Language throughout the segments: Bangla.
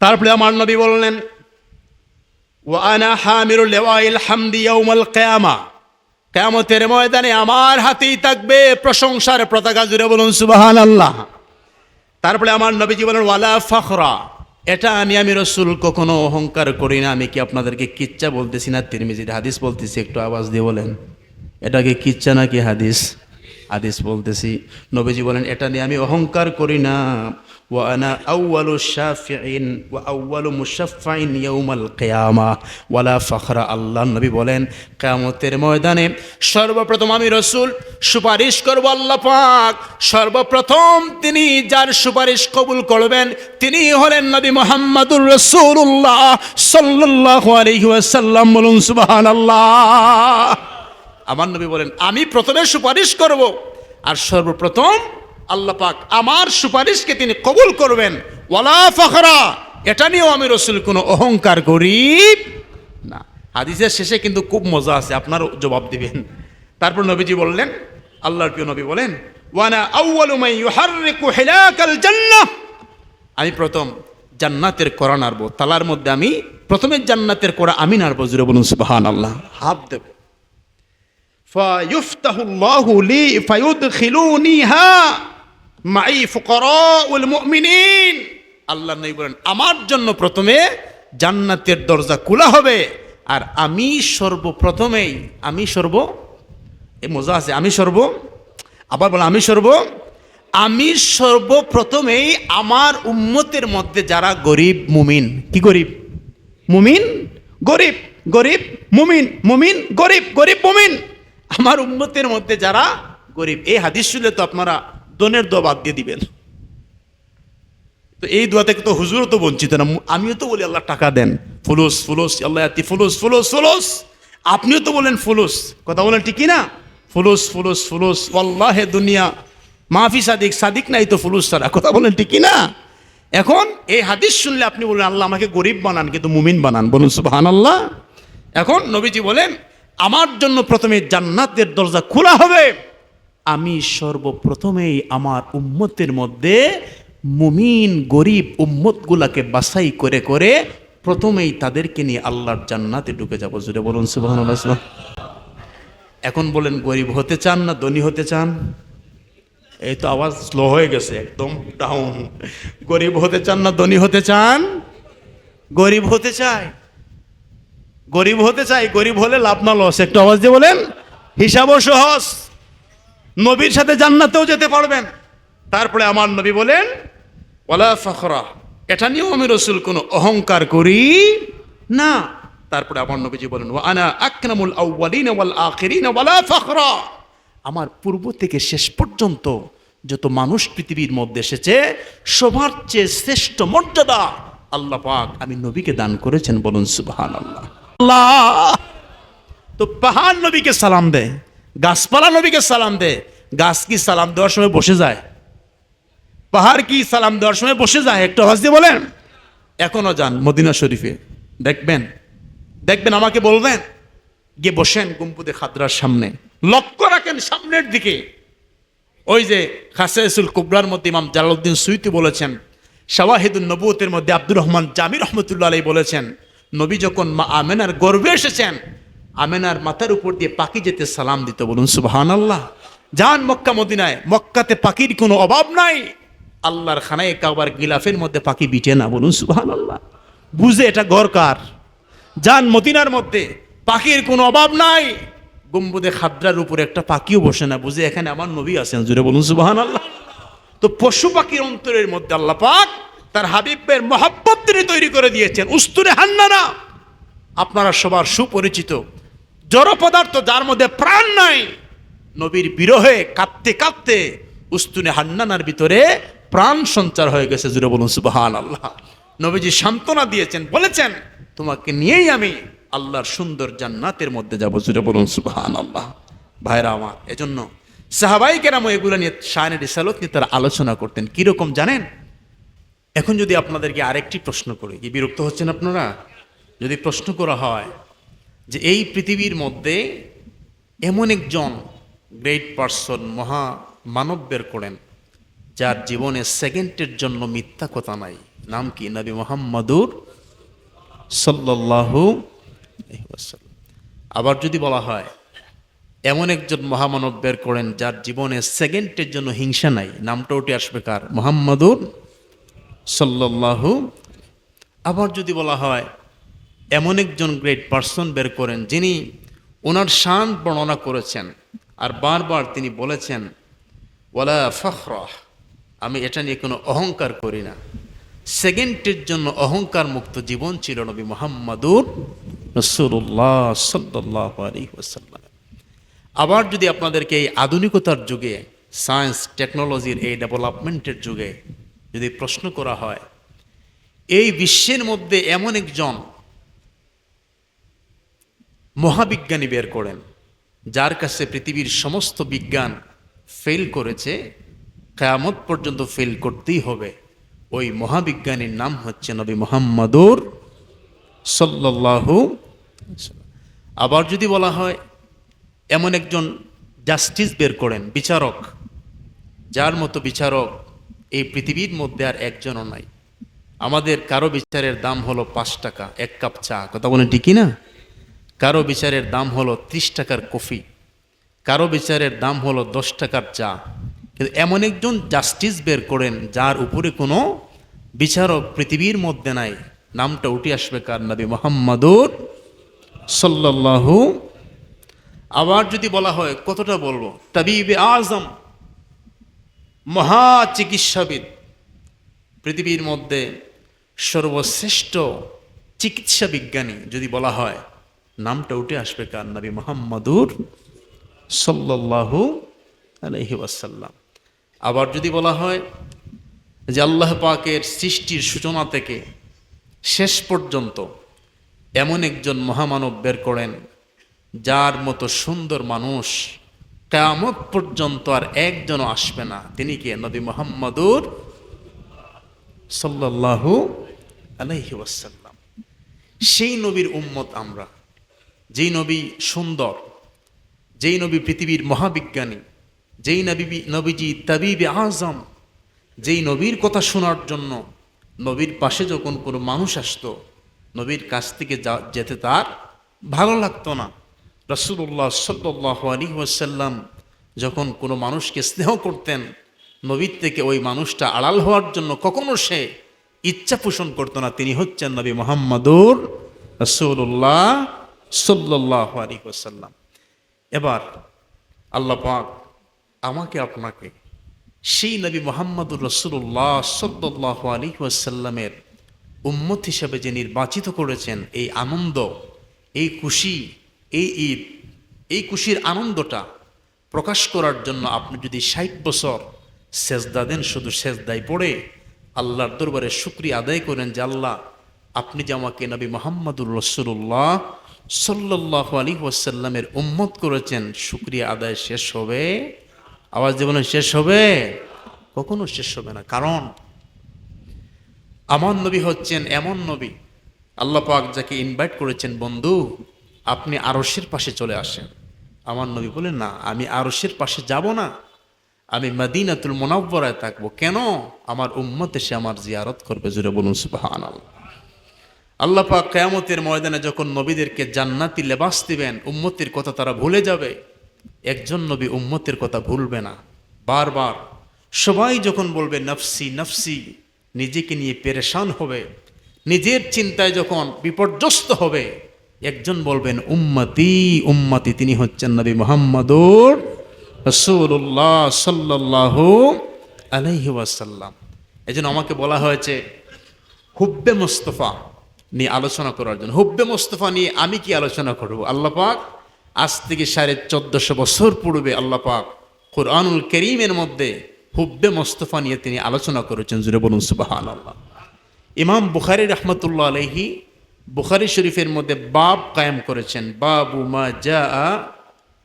তারপরে আমার নবী বললেন, ওয়া আনা হামিরুল লিওয়াইল হামদি ইয়াউমাল কিয়ামা, কিয়ামতের ময়দানে আমার হাতেই থাকবে প্রশংসার পতাকা। জুড়ে বলুন সুবহানাল্লাহ। তারপরে আমার নবীজি বলেন, ওয়ালা ফখরা, এটা আমি রাসূল কখনো অহংকার করি না। আমি কি আপনাদেরকে কিচ্ছা বলতেছি না তিরমিজির হাদিস বলতেছি? একটু আওয়াজ দিয়ে বলেন, এটা কি কিচ্ছা নাকি হাদিস? হাদিস বলতেছি। নবীজি বলেন, এটা নিয়ে আমি অহংকার করি না। ওয়া আনা আউয়ালু শাফিঈন ওয়া আউয়ালু মুশাফফাইন ইয়াউমাল কিয়ামা ওয়ালা ফখরা। আল্লাহ নবী বলেন, কিয়ামতের ময়দানে সর্বপ্রথম আমি রাসূল সুপারিশ করব আল্লাহ পাক। সর্বপ্রথম তিনি যার সুপারিশ কবুল করবেন তিনি হলেন নবী মুহাম্মদুর রাসূলুল্লাহ সাল্লাল্লাহু আলাইহি ওয়াসাল্লাম। বলুন সুবহানাল্লাহ। আমার নবী বলেন, আমি প্রথমে সুপারিশ করব, আর সর্বপ্রথম আল্লাহ পাক আমার সুপারিশকে তিনি কবুল করবেন। ওয়ালা ফখরা, এটা নিয়েও আমি রাসূল কোনো অহংকার করি না। হাদিসের শেষে কিন্তু খুব মজা আছে, আপনার জবাব দিবেন। তারপর নবীজি বললেন, আল্লাহর প্রিয় নবী বলেন, ওয়ানা আউয়ালু মান ইউহাররিকু হিলাকাল জান্নাহ, আমি প্রথম জান্নাতের কড়া নাড়ব। তালার মধ্যে আমি প্রথমে জান্নাতের কড়া আমি নাড়ব। জুড়ে বলুন সুবহানাল্লাহ। হাত দেব। ফায়ুফতাহুল্লাহু লি ফায়ুদখিলুনিহা মাই ফুকারাউল মুমিনিন। আল্লাহ নবী বলেন, আমার জন্য প্রথমে জান্নাতের দরজা খোলা হবে, আর আমি সর্বপ্রথমেই এই মজা আছে, আবার বলেন আমি সর্বপ্রথমেই আমার উম্মতের মধ্যে যারা গরিব মুমিন, কি গরিব মুমিন, গরিব গরিব মুমিন, মুমিন গরিব, গরিব মুমিন, আমার উম্মতের মধ্যে যারা গরিব। এই হাদিস শুনলে তো আপনারা দনের দোয়া বাদ দিয়ে দিবেন। তো এই দোয়া থেকে তো হুজুরও তো বঞ্চিত না। আমিও তো বলি আল্লাহ টাকা দেন, ফুলুস ফুলুস, আল্লাহ আতি ফুলুস ফুলুস ফুলুস। আপনিও তো বলেন ফুলুস, কথা বলেন ঠিক না? ফুলুস ফুলুস ফুলুস, ওয়াল্লাহে দুনিয়া মাফি সাদিক, সাদিক নাই তো ফুলুস ছাড়া, কথা বলেন ঠিক না? এখন এই হাদিস শুনলে আপনি বলেন, আল্লাহ আমাকে গরিব বানান কিন্তু মুমিন বানান। বলুন সুবহানাল্লাহ। এখন নবীজি বলেন, আমার জন্য প্রথমে জান্নাতের দরজা খোলা হবে, আমি সর্বপ্রথমেই আমার উম্মতের মধ্যে মুমিন গরিব উম্মতগুলাকে বাছাই করে করে প্রথমেই তাদেরকে নিয়ে আল্লাহর জান্নাতে ঢুকে যাবো। জুড়ে বলুন সুবহানাল্লাহ। এখন বলেন, গরিব হতে চান না ধনী হতে চান? এই তো আওয়াজ স্লো হয়ে গেছে, একদম ডাউন। গরিব হতে চান না ধনী হতে চান? গরিব হতে চাই, গরিব হতে চাই। গরিব হলে লাভ না লস? একটু আওয়াজ দিয়ে বলেন। হিসাবও সহজ, নবীর সাথে জান্নাতেও যেতে পারবেন। তারপরে আমার নবী বলেন, ওয়ালা ফখরা, এটা নিয়েও আমি রাসূল কোনো অহংকার করি না। তারপরে আমার নবীজি বলেন, ওয়া আনা আকরামুল আউয়ালিন ওয়াল আখিরিন ওয়ালা ফখরা, আমার পূর্ব থেকে শেষ পর্যন্ত যত মানুষ পৃথিবীর মধ্যে এসেছে সবার চেয়ে শ্রেষ্ঠ মর্যাদা আল্লাহ পাক আমি নবীকে দান করেছেন। বলুন সুবহানাল্লাহ। আল্লাহ তো পাহাড় নবীকে সালাম দেয়, গাছপালা নবীকে সালাম দেয়। গাছ কি সালাম দেওয়ার সময় বসে যায়? পাহাড় কি সালাম দেওয়ার সময় বসে যায়? একটু আওয়াজ দিয়ে বলেন। এখনো যান মদিনা শরীফে, দেখবেন, আমাকে বলবেন, গিয়ে বসেন গম্বুদে খাদরার সামনে, লক্ষ্য রাখেন সামনের দিকে। ওই যে খাসাইসুল কুবরার মধ্যে ইমাম জালালউদ্দিন সুয়ুতি বলেছেন, শাওয়াহিদুন নবুয়তের মধ্যে আব্দুর রহমান জামি রহমতুল্লাহ আলাইহি বলেছেন, নবী যখন মা আমেনার গর্ভে এসেছেন, আমেনার মাথার উপর দিয়ে পাখি যেতে সালাম দিত। বলুন সুবহানাল্লাহ। যান মক্কা মদিনায়, মক্কাতে পাখির কোনো অভাব নাই। আল্লাহর খানায়ে কাবার গিলাফের মধ্যে পাখি বিটে না। বলুন সুবহানাল্লাহ। বুঝে এটা ঘর কার? যান মদিনার মধ্যে, পাখির কোনো অভাব নাই। গম্বুদে খাদ্রার উপরে একটা পাখিও বসে না, বুঝে এখানে আমার নবী আছেন। জুড়ে বলুন সুবহানাল্লাহ। তো পশু পাখির অন্তরের মধ্যে আল্লাহ পাক তার হাবিবের মহব্বত তিনি তৈরি করে দিয়েছেন। উস্তুরে হান্নানা আপনারা সবার সুপরিচিত জড় পদার্থ, যার মধ্যে প্রাণ নাই, নবীর বিরহে কাঁদতে কাঁদতে উস্তুনে হান্নানার ভিতরে প্রাণ সঞ্চার হয়ে গেছে। জুড়ে বলুন সুবহানাল্লাহ। নবীজি সান্ত্বনা দিয়েছেন, বলেছেন, তোমাকে নিয়েই আমি আল্লাহর সুন্দর জান্নাতের মধ্যে যাব। জুড়ে বলুন সুবহানাল্লাহ। ভাইরা আমার, এজন্য সাহাবায়ে কেরাম এগুলো নিয়ে শানে রিসালাত নিয়ে তারা আলোচনা করতেন। কিরকম জানেন? এখন যদি আপনাদেরকে আরেকটি প্রশ্ন করি, কি বিরক্ত হচ্ছেন আপনারা? যদি প্রশ্ন করা হয় যে এই পৃথিবীর মধ্যে এমন একজন গ্রেট পারসন, মহা মানব বের করেন যার জীবনে সেকেন্ডের জন্য মিথ্যা কথা নাই, নাম কি? নবী মুহাম্মাদুর সাল্লাল্লাহু আলাইহি ওয়াসাল্লাম। আবার যদি বলা হয় এমন একজন মহামানব বের করেন যার জীবনে সেকেন্ডের জন্য হিংসা নাই, নামটা উঠে আসবে কার? মুহাম্মাদুর সাল্লাল্লাহু। আবার যদি বলা হয় এমন একজন গ্রেট পারসন বের করেন যিনি ওনার শান বর্ণনা করেছেন আর বারবার তিনি বলেছেন ওয়ালা ফখরা, আমি এটা নিয়ে কোনো অহংকার করি না, সেকেন্ডের জন্য অহংকার মুক্ত জীবন ছিল নবী মুহাম্মাদুর রাসূলুল্লাহ সাল্লাল্লাহু আলাইহি ওয়াসাল্লাম। আবার যদি আপনাদেরকে এই আধুনিকতার যুগে, সায়েন্স টেকনোলজির এই ডেভেলপমেন্টের যুগে যদি প্রশ্ন করা হয় এই বিশ্বের মধ্যে এমন একজন মহাবিজ্ঞানী বের করেন যার কাছে পৃথিবীর সমস্ত বিজ্ঞান ফেল করেছে, কিয়ামত পর্যন্ত ফেল করতেই হবে, ওই মহাবিজ্ঞানীর নাম হচ্ছে নবী মুহাম্মাদুর সাল্লাল্লাহু আলাইহি ওয়াসাল্লাম। আবার যদি বলা হয় এমন একজন জাস্টিস বের করেন, বিচারক, যার মতো বিচারক এই পৃথিবীর মধ্যে আর একজনও নাই। আমাদের কারো বিচারের দাম হলো 5 টাকা 1 কাপ চা, কথা বলেন ঠিকই না? কারো বিচারের দাম হলো 30 টাকার কফি, কারো বিচারের দাম হলো 10 টাকার চা। কিন্তু এমন একজন জাস্টিস বের করেন যার উপরে কোনো বিচারক পৃথিবীর মধ্যে নাই, নামটা উঠে আসবে কার? নবী মুহাম্মাদুর সাল্লাল্লাহু। আবার যদি বলা হয়, কতটা বলবো, তাবিবে আজম, মহা চিকিৎসাবিদ, পৃথিবীর মধ্যে সর্বশ্রেষ্ঠ চিকিৎসা বিজ্ঞানী যদি বলা হয়, নামটা উঠে আসবে কার? নবী মুহাম্মাদুর সাল্লাল্লাহু আলাইহি ওয়াসাল্লাম। আবার যদি বলা হয় যে আল্লাহ পাকের সৃষ্টির সূচনা থেকে শেষ পর্যন্ত এমন একজন মহামানব বের করেন যার মতো সুন্দর মানুষ কিয়ামত পর্যন্ত আর একজনও আসবে না, তিনি কে? নবী মুহাম্মাদুর সাল্লাল্লাহু আলাইহি ওয়াসাল্লাম। সেই নবীর উম্মত আমরা, যেই নবী সুন্দর, যেই নবী পৃথিবীর মহাবিজ্ঞানী, যেই নবীজি তাবিবে আজম, যেই নবীর কথা শোনার জন্য নবীর পাশে যখন কোনো মানুষ আসতো নবীর কাছ থেকে যেতে তার ভালো লাগতো না। রাসূলুল্লাহ সাল্লাল্লাহু আলাইহি ওয়াসাল্লাম যখন কোনো মানুষকে স্নেহ করতেন, নবীর থেকে ওই মানুষটা আড়াল হওয়ার জন্য কখনো সে ইচ্ছা পোষণ করতো না। তিনি হচ্ছেন নবী মুহাম্মাদুর রাসূলুল্লাহ সাল্লাল্লাহু আলাইহি ওয়াসাল্লাম। এবার আল্লাহ পাক আমাকে আপনাকে সেই নবী মুহাম্মাদুর রাসূলুল্লাহ সাল্লাল্লাহু আলাইহি ওয়াসাল্লামের উম্মত হিসেবে যে নির্বাচিত করেছেন, এই আনন্দ, এই খুশি, এই ঈদ, এই খুশির আনন্দটা প্রকাশ করার জন্য আপনি যদি 60 বছর সেজদা দেন, শুধু সেজদায় পড়ে আল্লাহর দরবারে শুকরিয়া আদায় করেন যে আল্লাহ আপনি যে আমাকে নবী মুহাম্মাদুর রাসূলুল্লাহ সাল্লাল্লাহু আলাইহি ওয়াসাল্লামের উম্মত করেছেন, শুকরিয়া আদায় শেষ হবে? আওয়াজ দিয়ে বলেন, শেষ হবে? কখনো শেষ হবে না। কারণ আমার নবী হচ্ছেন এমন নবী, আল্লাহ পাক যাকে ইনভাইট করেছেন, বন্ধু আপনি আরশের পাশে চলে আসেন। আমার নবী বলেন, না, আমি আরশের পাশে যাব না, আমি মদিনাতুল মুনাওয়ারায় থাকবো। কেন? আমার উম্মত এসে আমার জিয়ারত করবে। জুড়ে বলুন সুবহানাল্লাহ। আল্লাহ পাক কিয়ামতের ময়দানে যখন নবীদেরকে জান্নাতি লেবাস দিবেন, উম্মতের কথা তারা ভুলে যাবে। একজন নবী উম্মতের কথা ভুলবে না। বারবার সবাই যখন বলবে নফসি নফসি, নিজেকে নিয়ে পেরেশান হবে, নিজের চিন্তায় যখন বিপর্যস্ত হবে, একজন বলবেন উম্মতি উম্মতি, তিনি হচ্ছেন নবী মুহাম্মাদুর রাসূলুল্লাহ সাল্লাল্লাহু আলাইহি ওয়াসাল্লাম। এজন্য আমাকে বলা হয়েছে হুব্বে মুস্তাফা নিয়ে আলোচনা করার জন্য। হুব্বে মুস্তাফা নিয়ে আমি কি আলোচনা করব? আল্লাহ পাক আজ থেকে 1450 বছর পূর্বে আল্লাহ পাক কুরআনুল কারীমের মধ্যে হুব্বে মুস্তাফা নিয়ে তিনি আলোচনা করেছেন। জুড়ে বলুন সুবহানাল্লাহ। ইমাম বুখারী রাহমাতুল্লাহ আলাইহি বুখারী শরীফের মধ্যে বাব কায়েম করেছেন, বাবু মা জাআ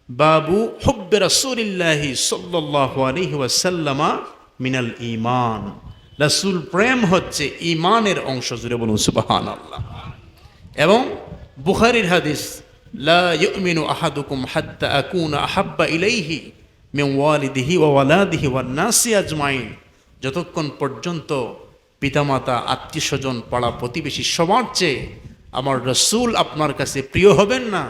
বাবু হুব্বে রাসূলিল্লাহি সাল্লাল্লাহু আলাইহি ওয়াসাল্লাম মিনাল ঈমান। রাসূল প্রেম হচ্ছে ঈমানের অংশ। জুড়ে বলুন সুবহানাল্লাহ। এবং বুখারীর হাদিস, লা ইউমিনু আহাদুকুম হাত্তা আকুনা আহাব্বা ইলাইহি মিন ওয়ালিদিহি ওয়া ওয়ালাদিহি ওয়ান নাসি আজমাইন, যতক্ষণ পর্যন্ত পিতামাতা, আত্মীয় স্বজন, পাড়া প্রতিবেশী সবার চেয়ে আমার রসুল আপনার কাছে প্রিয় হবেন না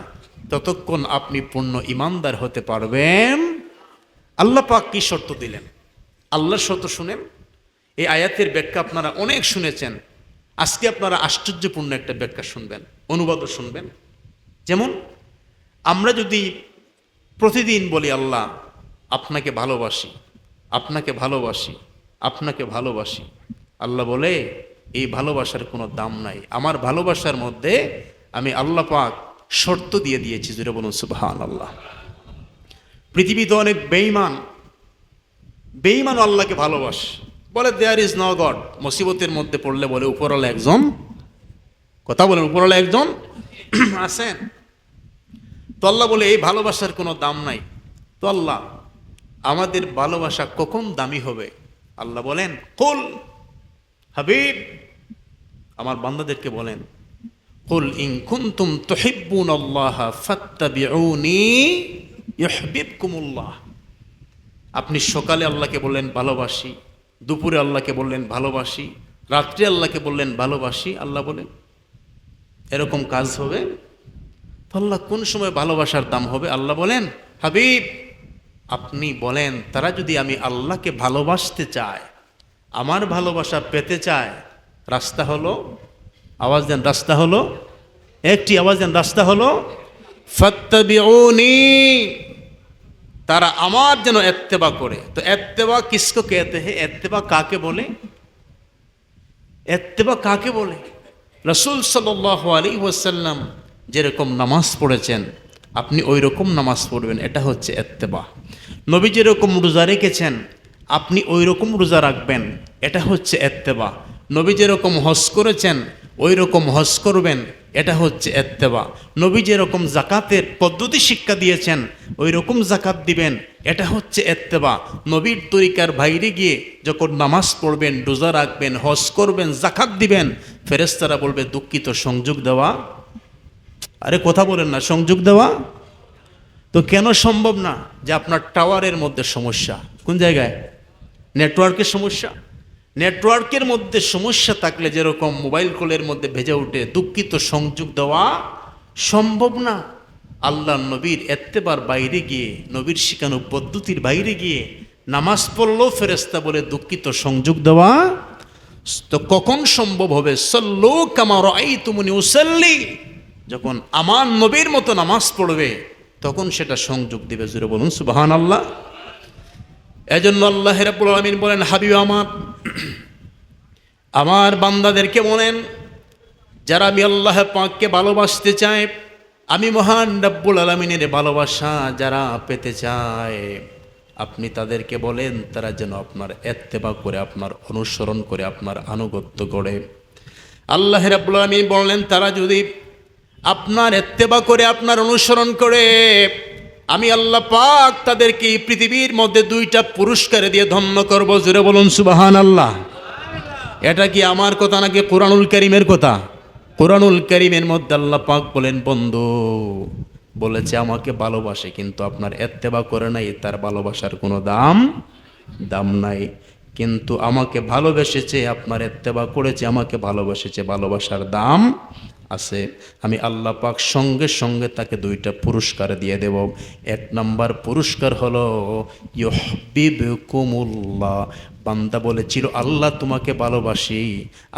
ততক্ষণ আপনি পূর্ণ ইমানদার হতে পারবেন। আল্লাহ পাক কি শর্ত দিলেন? আল্লাহর শর্ত শুনেন। এই আয়াতের ব্যাখ্যা আপনারা অনেক শুনেছেন, আজকে আপনারা আশ্চর্যপূর্ণ একটা ব্যাখ্যা শুনবেন, অনুবাদও শুনবেন। যেমন আমরা যদি প্রতিদিন বলি আল্লাহ আপনাকে ভালোবাসি, আপনাকে ভালোবাসি, আপনাকে ভালোবাসি, আল্লাহ বলে এই ভালোবাসার কোনো দাম নাই, আমার ভালোবাসার মধ্যে আমি আল্লাহ পাক শর্ত দিয়ে দিয়েছি। জুড়ে বলুন সুবহানাল্লাহ। পৃথিবীতে অনেক বেঈমান আল্লাহকে ভালোবাসে, বলে দেয়ার ইজ নো গড। মুসিবতের মধ্যে পড়লে বলে উপরওয়ালা একজন, কথা বলেন উপরওয়ালা একজন আছেন। তো আল্লাহ বলে এই ভালোবাসার কোনো দাম নাই। তো আল্লাহ আমাদের ভালোবাসা কখন দামি হবে? আল্লাহ বলেন কুল, হাবিব আমার বান্দাদেরকে বলেন, কুল ইন কুনতুম তুহিব্বুনাল্লাহ ফাত্তাবিউনি ইউহিব্বুকুমুল্লাহ। আপনি সকালে আল্লাহকে বললেন ভালোবাসি, দুপুরে আল্লাহকে বললেন ভালোবাসি, রাত্রে আল্লাহকে বললেন ভালোবাসি, আল্লাহ বলেন এরকম কাজ হবে? তো আল্লাহ কোন সময় ভালোবাসার দাম হবে? আল্লাহ বলেন হাবিব আপনি বলেন তারা যদি আমি আল্লাহকে ভালোবাসতে চায়, আমার ভালোবাসা পেতে চায়, রাস্তা হলো, আওয়াজ দেন রাস্তা হলো, একটি আওয়াজ দেন রাস্তা হলো ফাত্তাবিউনি, তারা আমার যেন ইত্তেবা করে। তো ইত্তেবা কিসকো कहते हैं? ইত্তেবা কাকে বলে? ইত্তেবা কাকে বলে? রাসূল সাল্লাল্লাহু আলাইহি ওয়াসাল্লাম যেরকম নামাজ পড়েছেন আপনি ওই রকম নামাজ পড়বেন, এটা হচ্ছে ইত্তেবা। নবী যেরকম রোজা রেখেছেন আপনি ওই রকম রোজা রাখবেন, এটা হচ্ছে ইত্তেবা। নবী যেরকম হজ করেছেন ওই রকম হজ করবেন, এটা হচ্ছে ইত্তেবা। নবী যেরকম যাকাতের পদ্ধতি শিক্ষা দিয়েছেন ওই রকম যাকাত দিবেন, এটা হচ্ছে ইত্তেবা। নবীর তরিকার বাইরে গিয়ে যখন নামাজ পড়বেন, রোজা রাখবেন, হজ করবেন, যাকাত দিবেন, ফেরেশতারা বলবে দুঃখিত, সংযোগ দেওয়া। আরে কথা বলেন না, সংযোগ দেওয়া তো কেন সম্ভব না? যে আপনার টাওয়ারের মধ্যে সমস্যা। কোন জায়গায়? নেটওয়ার্কের সমস্যা। নেটওয়ার্কের মধ্যে সমস্যা থাকলে যেরকম মোবাইল কলের মধ্যে ভেজে উঠে, দুঃখিত, সংযোগ দেওয়া সম্ভব না। আল্লাহ নবীর ইত্তেবার বাইরে গিয়ে, নবীর শিখানো পদ্ধতির বাইরে গিয়ে নামাজ পড়লেও ফেরেশতা বলে দুঃখিত, সংযোগ দেওয়া তো কখন সম্ভব হবে? সাল্লু কামা রাআইতুমুনি উসাল্লি, যখন আমার নবীর মতো নামাজ পড়বে তখন সেটা সংযোগ দিবে। জুড়ে বলুন সুবহানাল্লাহ। এজন্য আল্লাহ রাব্বুল আলামিন বলেন হাবিব আমার বান্দাদেরকে বলেন যারা আমি আল্লাহ পাককে ভালোবাসতে চায়, আমি মহান রাব্বুল আলামিনের ভালোবাসা যারা পেতে চায়, আপনি তাদেরকে বলেন তারা যেন আপনার ইত্তেবা করে, আপনার অনুসরণ করে, আপনার আনুগত্য করে। আল্লাহ রাব্বুল আলামিন বললেন তারা যদি আপনার ইত্তেবা করে, আপনার অনুসরণ করে, আমি আল্লাহ পাক তাদেরকে পৃথিবীর মধ্যে দুইটা পুরস্কারে দিয়ে ধন্য করব। জুড়ে বলুন সুবহানাল্লাহ। এটা কি আমার কথা নাকি কুরআনুল কারীমের কথা? কুরআনুল কারীমের মধ্যে আল্লাহ পাক বলেন বন্ধু বলেছে আমাকে ভালোবাসে কিন্তু আপনার ইত্তেবা করে নাই, তার ভালোবাসার কোনো দাম নাই। কিন্তু আমাকে ভালোবেসেছে, আপনার ইত্তেবা করেছে, আমাকে ভালোবেসেছে, ভালোবাসার দাম আছে। আমি আল্লাহ পাক সঙ্গে সঙ্গে তাকে দুইটা পুরস্কার দিয়ে দেব। এক নাম্বার পুরস্কার হলো ইউহিব্বুকুমুল্লাহ। বান্দা বলেছিল আল্লাহ তোমাকে ভালোবাসি,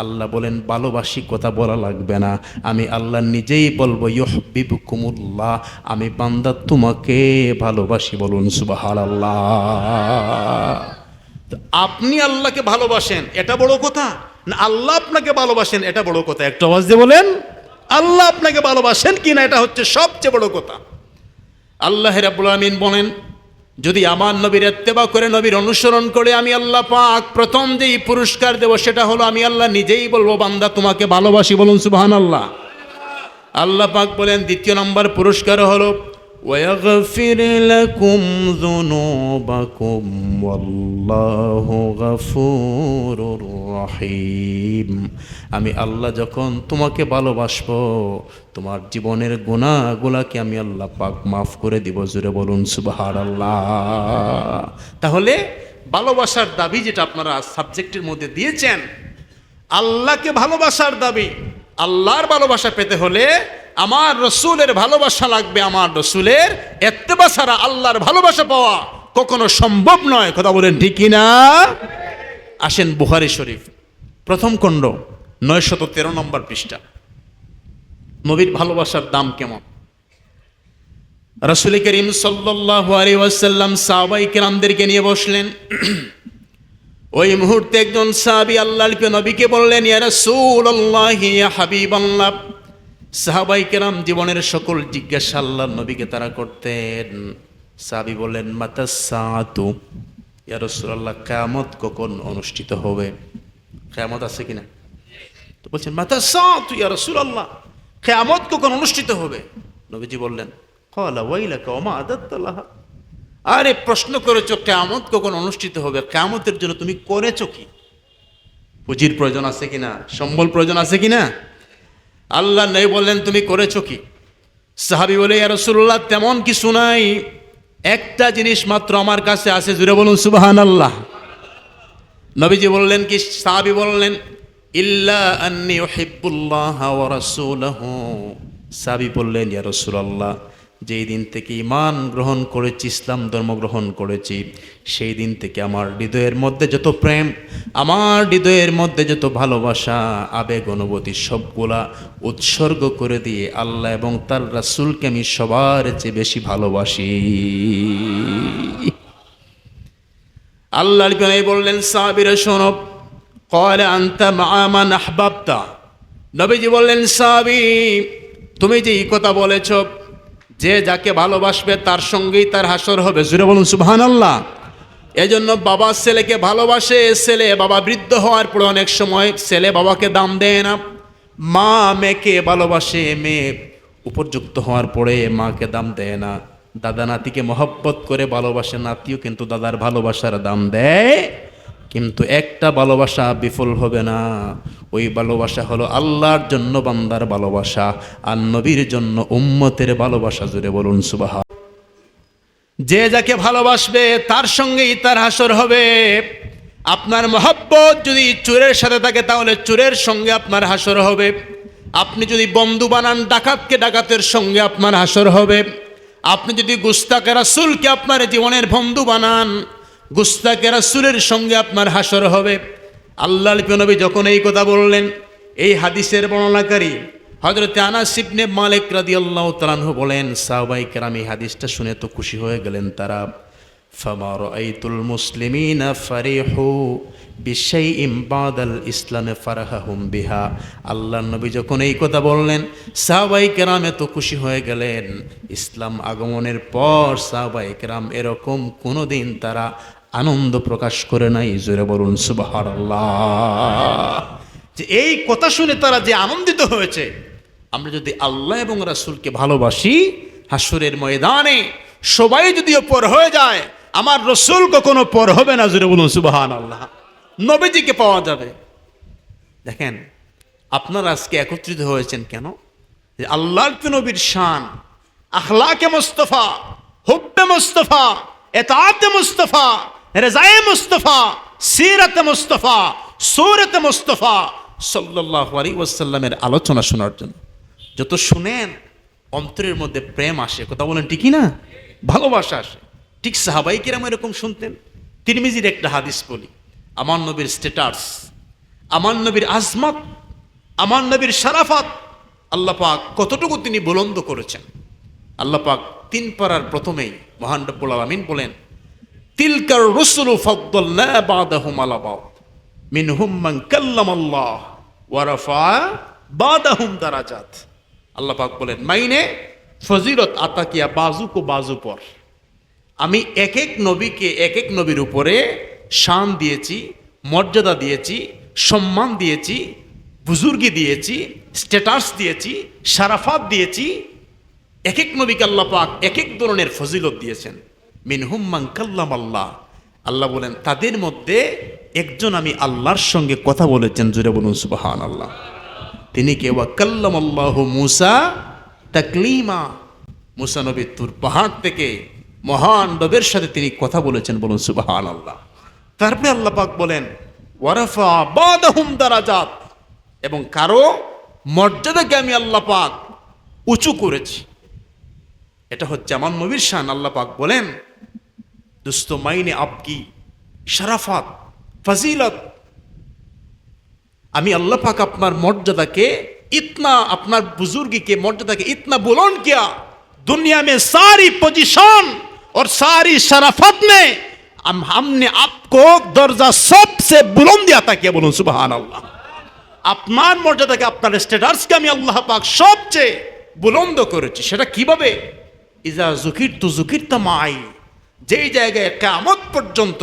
আল্লাহ বলেন ভালোবাসি কথা বলা লাগবে না, আমি আল্লাহ নিজেই বলবো ইউহিব্বুকুমুল্লাহ, আমি বান্দা তোমাকে ভালোবাসি। বলুন সুবহানাল্লাহ। আপনি আল্লাহকে ভালোবাসেন এটা বড় কথা না আল্লাহ আপনাকে ভালোবাসেন এটা বড় কথা? একটা আওয়াজ দিয়ে বলেন আল্লাহ আপনাকে ভালোবাসেন কিনা, এটা হচ্ছে সবচেয়ে বড় কথা। আল্লাহ রাব্বুল আলামিন বলেন যদি আমার নবীর ইত্তেবা করে, নবীর অনুসরণ করে, আমি আল্লাহ পাক প্রথম যেই পুরস্কার দেব সেটা হলো আমি আল্লাহ নিজেই বলবো বান্দা তোমাকে ভালোবাসি। বলুন সুবহানাল্লাহ। আল্লাহ পাক বলেন দ্বিতীয় নম্বর পুরস্কার হলো وَيَغْفِرْ لَكُمْ ذُنُوبَكُمْ وَاللَّهُ غَفُورٌ رَحِيمٌ। আমি আল্লাহ যখন তোমাকে ভালোবাসবো তোমার জীবনের গুনাহগুলোকে আমি আল্লাহ পাক মাফ করে দিব। জুড়ে বলুন সুবহানাল্লাহ। তাহলে ভালোবাসার দাবি যেটা আপনারা সাবজেক্টের মধ্যে দিয়েছেন আল্লাহকে ভালোবাসার দাবি। আল্লাহর ভালোবাসা পেতে হলে আমার রসুলের ভালোবাসা লাগবে, আমার রসুলের ইত্তেবা ছাড়া আল্লাহর ভালোবাসা পাওয়া কখনো সম্ভব নয়। কথা বলেন ঠিক কিনা? আসেন বুখারী শরীফ প্রথম খণ্ড 913 নম্বর পৃষ্ঠা। নবীর ভালোবাসার দাম কেমন? রাসূল করিম সাল্লাল্লাহু আলাইহি ওয়াসাল্লাম সাহাবায়ে কেরামদেরকে নিয়ে বসলেন। ওই মুহূর্তে একজন সাহাবী আল্লাহর নবীকে বললেন, ইয়া রাসূলুল্লাহ, ইয়া হাবিবাল্লাহ। সাহাবায়ে কেরাম জীবনের সকল জিজ্ঞাসা আল্লাহর নবীকে তারা করতেন। সাহাবী বললেন, মাতাস সাআতু, ইয়া রাসূলুল্লাহ, কিয়ামত কখন অনুষ্ঠিত হবে? কিয়ামত আছে কিনা? তো বলছেন, মাতাস সাআতু ইয়া রাসূলুল্লাহ, কিয়ামত কখন অনুষ্ঠিত হবে? নবীজি বললেন, ক্বালা ওয়াইলাকা ওয়া মা আদাত্তা লাহা। আরে প্রশ্ন করেছো কিয়ামত কখন অনুষ্ঠিত হবে, কিয়ামতের জন্য তুমি করেছো কি? পুঁজির প্রয়োজন আছে কিনা? সম্বল প্রয়োজন আছে কিনা? আল্লাহ নবী বললেন, তুমি করেছো কি? সাহাবী বলে, ইয়া রাসূলুল্লাহ, তেমন কিছু নাই, একটা জিনিস মাত্র আমার কাছে আছে। জুড়ে বলুন সুবহানাল্লাহ। নবীজি বললেন কি? সাহাবী বললেন, ইল্লা আন্নী উহিব্বুল্লাহ ওয়া রাসূলাহু। সাহাবী বললেন, ইয়া রাসূলুল্লাহ, যেই দিন থেকে ঈমান গ্রহণ করেছি, ইসলাম ধর্ম গ্রহণ করেছি, সেই দিন থেকে আমার হৃদয়ের মধ্যে যত প্রেম, আমার হৃদয়ের মধ্যে যত ভালোবাসা, আবেগ, অনুভূতি সবগুলা উৎসর্গ করে দিয়ে আল্লাহ এবং তার রাসূলকে আমি সবার চেয়ে বেশি ভালোবাসি। আল্লাহর নবী বললেন, সাহাবীরা শোনো, ক্বালা আনতা মা'a মান আহবাবতা। নবীজি বললেন, সাহাবী, তুমি যে এই কথা বলেছ, যে যাকে ভালোবাসবে তার সঙ্গেই তার হাসর হবে। জুড়ে বলুন সুবহানাল্লাহ। এজন্য বাবা ছেলেকে ভালোবাসে, ছেলে বাবা বৃদ্ধ হওয়ার পরে অনেক সময় ছেলে বাবাকে দাম দেয় না। মা মেয়েকে ভালোবাসে, মেয়ে উপযুক্ত হওয়ার পরে মাকে দাম দেয় না। দাদা নাতিকে মহব্বত করে ভালোবাসে, নাতিও কিন্তু দাদার ভালোবাসার দাম দেয়। কিন্তু একটা ভালোবাসা বিফল হবে না, ওই ভালোবাসা হলো আল্লাহর জন্য বান্দার ভালোবাসা, আর নবীর জন্য উম্মতের ভালোবাসা। জুড়ে বলুন সুবহান। যে যাকে ভালোবাসবে তার সঙ্গেই তার হাসর হবে। আপনার মহব্বত যদি চোরের সাথে থাকে তাহলে চোরের সঙ্গে আপনার হাসর হবে। আপনি যদি বন্ধু বানান ডাকাতকে, ডাকাতের সঙ্গে আপনার হাসর হবে। আপনি যদি গুস্তাকে রাসূলকে আপনার জীবনের বন্ধু বানান, গুস্তাকে রাসূলের সঙ্গে আপনার হাসর হবে। আল্লাহর নবী যখন এই কথা বললেন, এই হাদিসের বর্ণনাকারী হযরত আনাস ইবনে মালিক রাদিয়াল্লাহু তাআলা আনহু বলেন, সাহাবায়ে কেরাম এই হাদিসটা শুনে তো খুশি হয়ে গেলেন তারা। ফামা রাআইতুল মুসলিমিনা ফারিহু বিশাইইন বাদাল ইসলামে ফারাহাহুম বিহা। আল্লাহর নবী যখন এই কথা বললেন, সাহাবায়ে কেরাম এত খুশি হয়ে গেলেন। ইসলাম আগমনের পর সাহাবায়ে কেরাম এরকম কোনোদিন তারা আনন্দ প্রকাশ করে নাই। জোরে বলুন সুবহানাল্লাহ। যে এই কথা শুনে তারা যে আনন্দিত হয়েছে। আমরা যদি আল্লাহ এবং রাসূলকে ভালোবাসি, হাসরের ময়দানে সবাই যদিও পর হয়ে যায়, আমার রসুল কখনো পর হবে না। জোরে বলুন সুবহানাল্লাহ। নবীজিকে পাওয়া যাবে। দেখেন আপনারা আজকে একত্রিত হয়েছেন কেন? যে আল্লাহর নবীর শান, আখলাকে মুস্তাফা, হুব্বে মুস্তাফা, ইতাআতে মুস্তাফা, রেজায়ে মুস্তাফা, সিরাতে মুস্তাফা, সূরাতে মুস্তাফা সাল্লাল্লাহু আলাইহি ওয়াসাল্লামের আলোচনা শোনার জন্য। যত শুনেন অন্তরের মধ্যে প্রেম আসে। কথা বলেন ঠিক না? ভালোবাসা আসে। ঠিক সাহাবায়ে কেরাম এরকম শুনতেন। তিরমিজির একটা হাদিস বলি, আমার নবীর স্ট্যাটাস, আমার নবীর আজমত, আমার নবীর শারাফাত আল্লাহ পাক কতটুকু তিনি বুলন্দ করেছেন। আল্লাহ পাক 3 পারার প্রথমেই মহান রব্বুল আলামিন বলেন, তিলকার রুসুলু ফাদ্দালনা বা'দাহুম আলা বা'দ মিনহুম মান কাল্লামাল্লাহ ওয়া রাফা বা'দাহুম দারাজাত। আল্লাহ পাক বলেন, মাইনে ফজিলত আতা কিয়া বাজু কো বাজু পর। আমি এক এক নবীকে এক এক নবীর উপরে শান দিয়েছি, মর্যাদা দিয়েছি, সম্মান দিয়েছি, বুজুর্গি দিয়েছি, স্ট্যাটাস দিয়েছি, শারাফাত দিয়েছি। এক এক নবীকে আল্লাহ পাক এক এক ধরনের ফজিলত দিয়েছেন। মিনহুম মান কাল্লামাল্লাহ, আল্লাহ বলেন তাদের মধ্যে একজন আমি আল্লাহর সঙ্গে কথা বলেছেন। জুড়ে বলুন সুবহানাল্লাহ। তিনি কে? ওয়া কাল্লামাল্লাহু মূসা তাকলিমা। মূসা নবী তুর পাহাড় থেকে মহান নবীর সাথে তিনি কথা বলেছেন। বলুন সুবহানাল্লাহ। তারপরে আল্লাহ পাক বলেন, ওয়ারাফা বাদাহুম দারাজাত, এবং কারো মর্যাদাকে আমি আল্লাহ পাক উঁচু করেছি। এটা হচ্ছে আমার নবীর শান। আল্লাহ পাক বলেন, দুস্তো মাইনে আপকি শরাফাত ফজিলত, আমি আল্লাহ পাক আপনার মর্যাদাকে इतना, अपना बुजुर्गी के मर्यादा के इतना बुलंद किया, दुनिया में सारी पोजीशन और सारी शराफत में हमने आपको दर्जा सबसे बुलंद अता किया। बोलूं सुभान अल्लाह। আপনার মর্যাদাকে, আপনার স্ট্যাটাসকে আমি আল্লাহ পাক সবচেয়ে বুলন্দ করেছি। সেটা কিভাবে? ইজা যুকিরতু যুকিরতা মাই, যেই জায়গায় কিয়ামত পর্যন্ত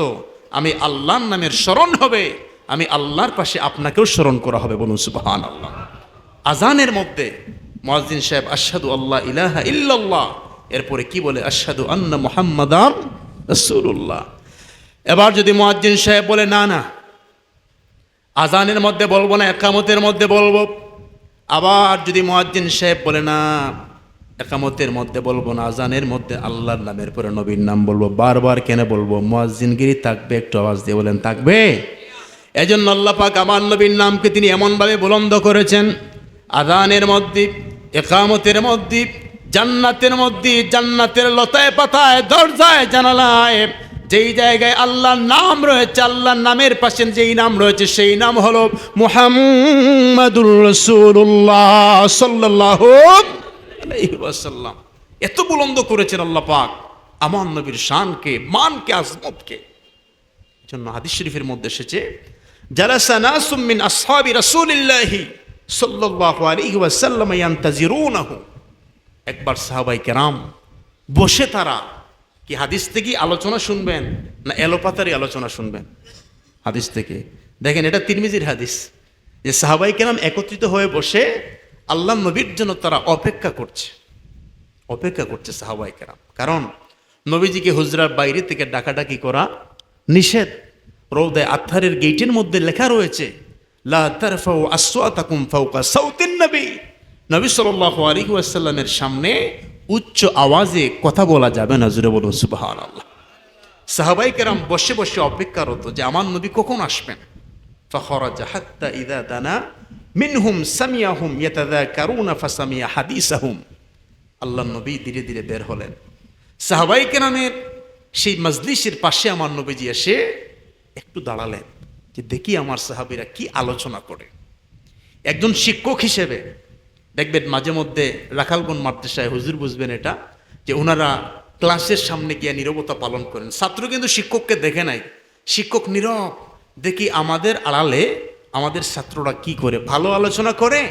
আমি আল্লাহর নামের স্মরণ হবে, আমি আল্লাহর পাশে আপনাকেও স্মরণ করা হবে। বলুন সুবহানাল্লাহ। আজানের মধ্যে মুয়াজ্জিন সাহেব আশহাদু আল্লা ইলাহা ইল্লাল্লাহ, এরপরে কি বলে? আশহাদু আন্না মুহাম্মাদান রাসূলুল্লাহ। এবার যদি মুয়াজ্জিন সাহেব বলে না না, আজানের মধ্যে বলবো না, একামতের মধ্যে বলবো, আবার যদি মুয়াজ্জিন সাহেব বলে না একামতের মধ্যে বলবো না, আজানের মধ্যে আল্লাহর নামের পরে নবীর নাম বলবো, বারবার কেন বলবো? মুয়াজ্জিনগিরি থাকবে। একটু আওয়াজ দিয়ে বলেন থাকবে। এজন্য আল্লাহ পাক আমার নবীর নামকে তিনি এমনভাবে বুলন্দ করেছেন, আযানের মধ্যে, ইকামতের মধ্যে, জান্নাতের মধ্যে, জান্নাতের লতায় পাতায়, দরজায়, জানালায়, যেই জায়গায় আল্লাহর নাম রয়েছে, আল্লাহর নামের পাশে যেই নাম রয়েছে সেই নাম হলো মুহাম্মাদুর রাসূলুল্লাহ সাল্লাল্লাহু আলাইহি ওয়াসাল্লাম। এত বুলন্দ করেছেন আল্লাহ পাক আমার নবীর শানকে, মানকে, আজমতকে। এজন্য হাদিস শরীফের মধ্যে এসেছে, জালাসা নাসুম মিন আসহাবি রাসূলিল্লাহি সাল্লাল্লাহু আলাইহি ওয়াসাল্লাম ইয়ান্তাজিরুনাহু। একবার সাহাবায়ে কেরাম বসে, তারা কি হাদিস থেকে আলোচনা শুনবেন না এলোপাতারি আলোচনা শুনবেন? হাদিস থেকে। দেখেন, এটা তিরমিজির হাদিস, যে সাহাবায়ে কেরাম একত্রিত হয়ে বসে আল্লাহ নবীর জন্য তারা অপেক্ষা করছে সাহাবায়ে কেরাম। কারণ নবীজিকে হুজরার বাইরে থেকে ডাকাডাকি করা নিষেধ। রওদায়ে আতহারের গেটের মধ্যে লেখা রয়েছে, লা তারফাউ আসওয়াতাকুম ফাওকা সাউতিন নবী। নবী সাল্লাল্লাহু আলাইহি ওয়াসাল্লামের সামনে উচ্চ আওয়াজে কথা বলা যাবে না। জোরে বলুন সুবহানাল্লাহ। সাহাবায়ে কেরাম বসে বসে অপেক্ষারত যে আমার নবী কখন আসবেন। ফাখরাজা হাত্তা ইযা দানা মিনহুম সামিয়াহুম ইয়াতাযাকারুনা ফাসামিয়া হাদিসাহুম। আল্লাহর নবী ধীরে ধীরে বের হলেন। সাহাবায়ে কেরামের সেই মজলিসের পাশে আমার নবীজি এসে একটু দাঁড়ালেন, যে দেখি আমার সাহাবীরা কি আলোচনা করে। একজন শিক্ষক হিসেবে দেখবেন মাঝে মধ্যে রাখালগঞ্জ মাদ্রাসায় হুজুর বুঝবেন এটা, যে ওনারা ক্লাসের সামনে গিয়ে নীরবতা পালন করেন। ছাত্র কিন্তু শিক্ষককে দেখে নাই, শিক্ষক নীরব। দেখি আমাদের আড়ালে আমাদের ছাত্ররা কি করে, ভালো আলোচনা করে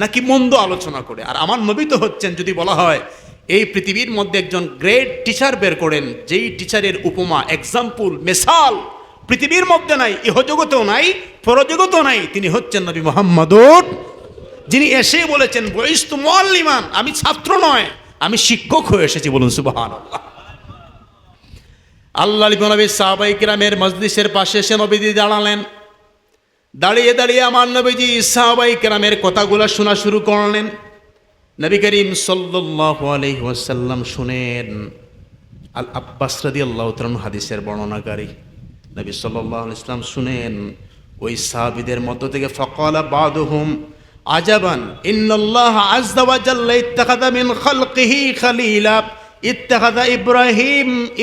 নাকি মন্দ আলোচনা করে। আর আমার নবী তো হচ্ছেন, যদি বলা হয় এই পৃথিবীর মধ্যে একজন গ্রেট টিচার বের করেন, যেই টিচারের উপমা, এক্সাম্পল, মেসাল পৃথিবীর মধ্যে নাই, ইহজগতেও নাই, পরজগতেও নাই, তিনি হচ্ছেন নবী মুহাম্মদুর, যিনি এসে বলেছেন বুইস্তু মুআল্লিমান, আমি ছাত্র নয়, আমি শিক্ষক হয়ে এসেছি। বলুন সুবহানাল্লাহ। আল্লাহর নবী সাহাবায়ে কিরামের মজলিসের পাশে এসে নবীজি দাঁড়ালেন। দাঁড়িয়ে দাঁড়িয়ে আমার নবীজি সাহাবায়ে কিরামের কথাগুলো শোনা শুরু করলেন। নবী করিম সাল্লাল্লাহু আলাইহি ওয়াসাল্লাম শুনেন। আল আব্বাস রাদিয়াল্লাহু তাআলা হাদিসের বর্ণনাকারী, নবী সাল্লাল্লাহু আলাইহি ওয়াসাল্লাম শুনেন ওই সাহাবীদের মধ্য থেকে ফাকালা বাদুহুম আজাবান ইন্নাল্লাহ আযজা ওয়া জাল্লা ইত্তাখাযা মিন খালকিহি খালীলা ইত্তাখাযা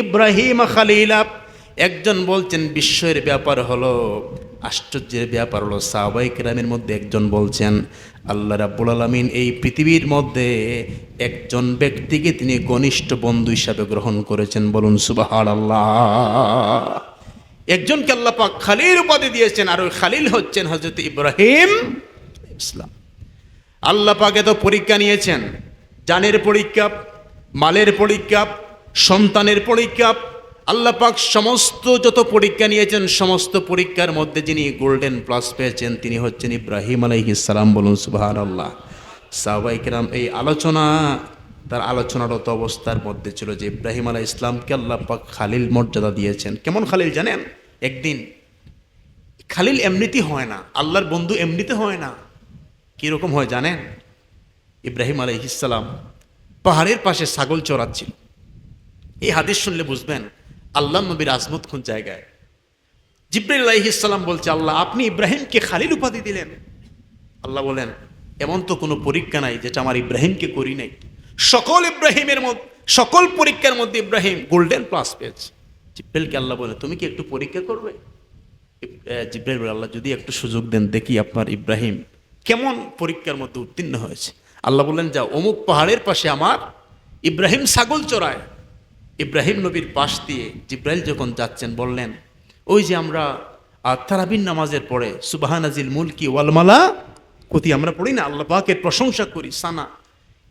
ইব্রাহিম খালীলা। একজন বলছেন বিস্ময়ের ব্যাপার হলো, আশ্চর্যের ব্যাপার হলো, সাহাবায়ে কেরামের মধ্যে একজন বলছেন আল্লাহ রাব্বুল আলামিন এই পৃথিবীর মধ্যে একজন ব্যক্তিকে তিনি ঘনিষ্ঠ বন্ধু হিসাবে গ্রহণ করেছেন। বলুন সুবহানাল্লাহ। একজনকে আল্লাহ পাক খালিল উপাধি দিয়েছেন, আর ওই খালিল হচ্ছেন হযরত ইব্রাহিম ইসলাম। আল্লাহ পাক এত পরীক্ষা নিয়েছেন, জানের পরীক্ষা, মালের পরীক্ষা, সন্তানের পরীক্ষা। আল্লাহ পাক সমস্ত যত পরীক্ষা নিয়েছেন, সমস্ত পরীক্ষার মধ্যে যিনি গোল্ডেন প্লাস পেয়েছেন তিনি হচ্ছেন ইব্রাহিম আলাইহিস সালাম। বলুন সুবহানাল্লাহ। সাহাবায়ে কেরাম এই আলোচনা, তার আলোচনারত অবস্থার মধ্যে ছিল যে ইব্রাহিম আলাইহিস সালামকে আল্লাহ পাক খালিল মর্যাদা দিয়েছেন। কেমন খালিল জানেন? একদিন খালিল এমনিতে হয় না, আল্লাহর বন্ধু এমনিতে হয় না। কীরকম হয় জানেন? ইব্রাহিম আলাইহিস সালাম পাহাড়ের পাশে ছাগল চড়াচ্ছিল। এই হাদিস শুনলে বুঝবেন আল্লাহ নবীর আজমত কোন জায়গায়। জিবরাইল আলাইহিস সালাম বলছে, আল্লাহ আপনি ইব্রাহিমকে খালিল উপাধি দিলেন। আল্লাহ বলেন, এমন তো কোনো পরীক্ষা নাই যেটা আমার ইব্রাহিমকে করি নাই। সকল পরীক্ষার মধ্যে ইব্রাহিম গোল্ডেন প্লাস পেয়েছে। জিবরাইলকে আল্লাহ বলে, তুমি কি একটু পরীক্ষা করবে? জিবরাইল বলে, আল্লাহ যদি একটু সুযোগ দেন দেখি আপনার ইব্রাহিম কেমন পরীক্ষার মধ্যে উত্তীর্ণ হয়েছে। আল্লাহ বললেন, যাও অমুক পাহাড়ের পাশে আমার ইব্রাহিম ছাগল চড়ায়। ইব্রাহিম নবীর পাশ দিয়ে জিবরাইল যখন যাচ্ছেন বললেন, ওই যে আমরা তারাবির নামাজের পরে সুবহানাজিল মুলকি ওয়াল মালাকুতি আমরা পড়ি না, আল্লাহ পাকের প্রশংসা করি সানা,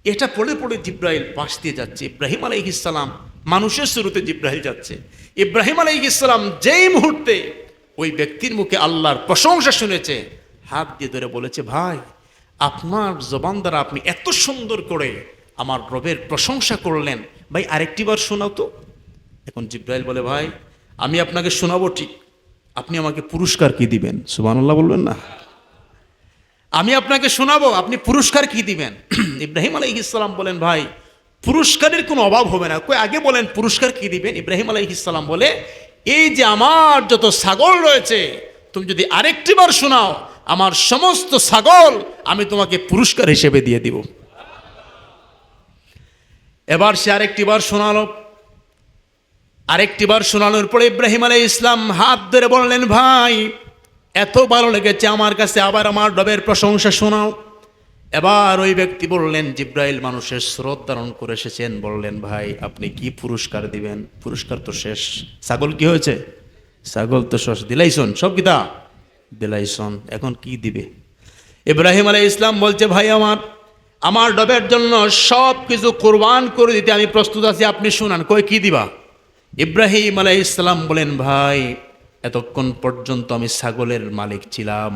এটা পড়ে পড়ে জিব্রাইল পাশ দিয়ে যাচ্ছে। ইব্রাহিম আলাইহিস সালাম মানুষের শুরুতে জিব্রাইল যাচ্ছে। ইব্রাহিম আলাইহিস সালাম যেই মুহূর্তে ওই ব্যক্তির মুখে আল্লাহর প্রশংসা শুনেছে, হাত দিয়ে ধরে বলেছে, ভাই আপনার জবান দ্বারা আপনি এত সুন্দর করে আমার রবের প্রশংসা করলেন, ভাই আরেকটি বার শোনাও তো। এখন জিব্রাইল বলে, ভাই আমি আপনাকে শোনাবো ঠিক, আপনি আমাকে পুরস্কার কি দিবেন? সুবহানাল্লাহ বলবেন না? আমি আপনাকে শোনাবো, আপনি পুরস্কার কি দিবেন? ইব্রাহিম আলাইহিস সালাম বলেন, ভাই পুরস্কারের কোনো অভাব হবে না। কই আগে বলেন পুরস্কার কি দিবেন? ইব্রাহিম আলাইহিস সালাম বলে, এই যে আমার যত ছাগল রয়েছে তুমি যদি আরেকটি বার শোনাও, আমার সমস্ত ছাগল আমি তোমাকে পুরস্কার হিসেবে দিয়ে দিব। এবার সে আরেকটি বার শোনালো। আরেকটি বার শোনানোর পরে ইব্রাহিম আলাইহিস সালাম হাত ধরে বললেন, ভাই এত ভালো লেগেছে আমার কাছে, আবার আমার রবের প্রশংসা শোনাও। এবার ওই ব্যক্তি বললেন, জিব্রাইল মানুষের স্রোত ধারণ করে এসেছেন, বললেন, ভাই আপনি কি পুরস্কার দিবেন? পুরস্কার তো শেষ, ছাগল কি হয়েছে? ছাগল তো শেষ, দিলাইছন সব কিতা দিলাইছন, এখন কি দিবে? ইব্রাহিম আলাইহিস সালাম বলছে, ভাই আমার রবের জন্য সব কিছু কোরবান করে দিতে আমি প্রস্তুত আছি, আপনি শুনান, কই কি দিবা? ইব্রাহিম আলাইহিস সালাম বলেন, ভাই এতক্ষণ পর্যন্ত আমি ছাগলের মালিক ছিলাম,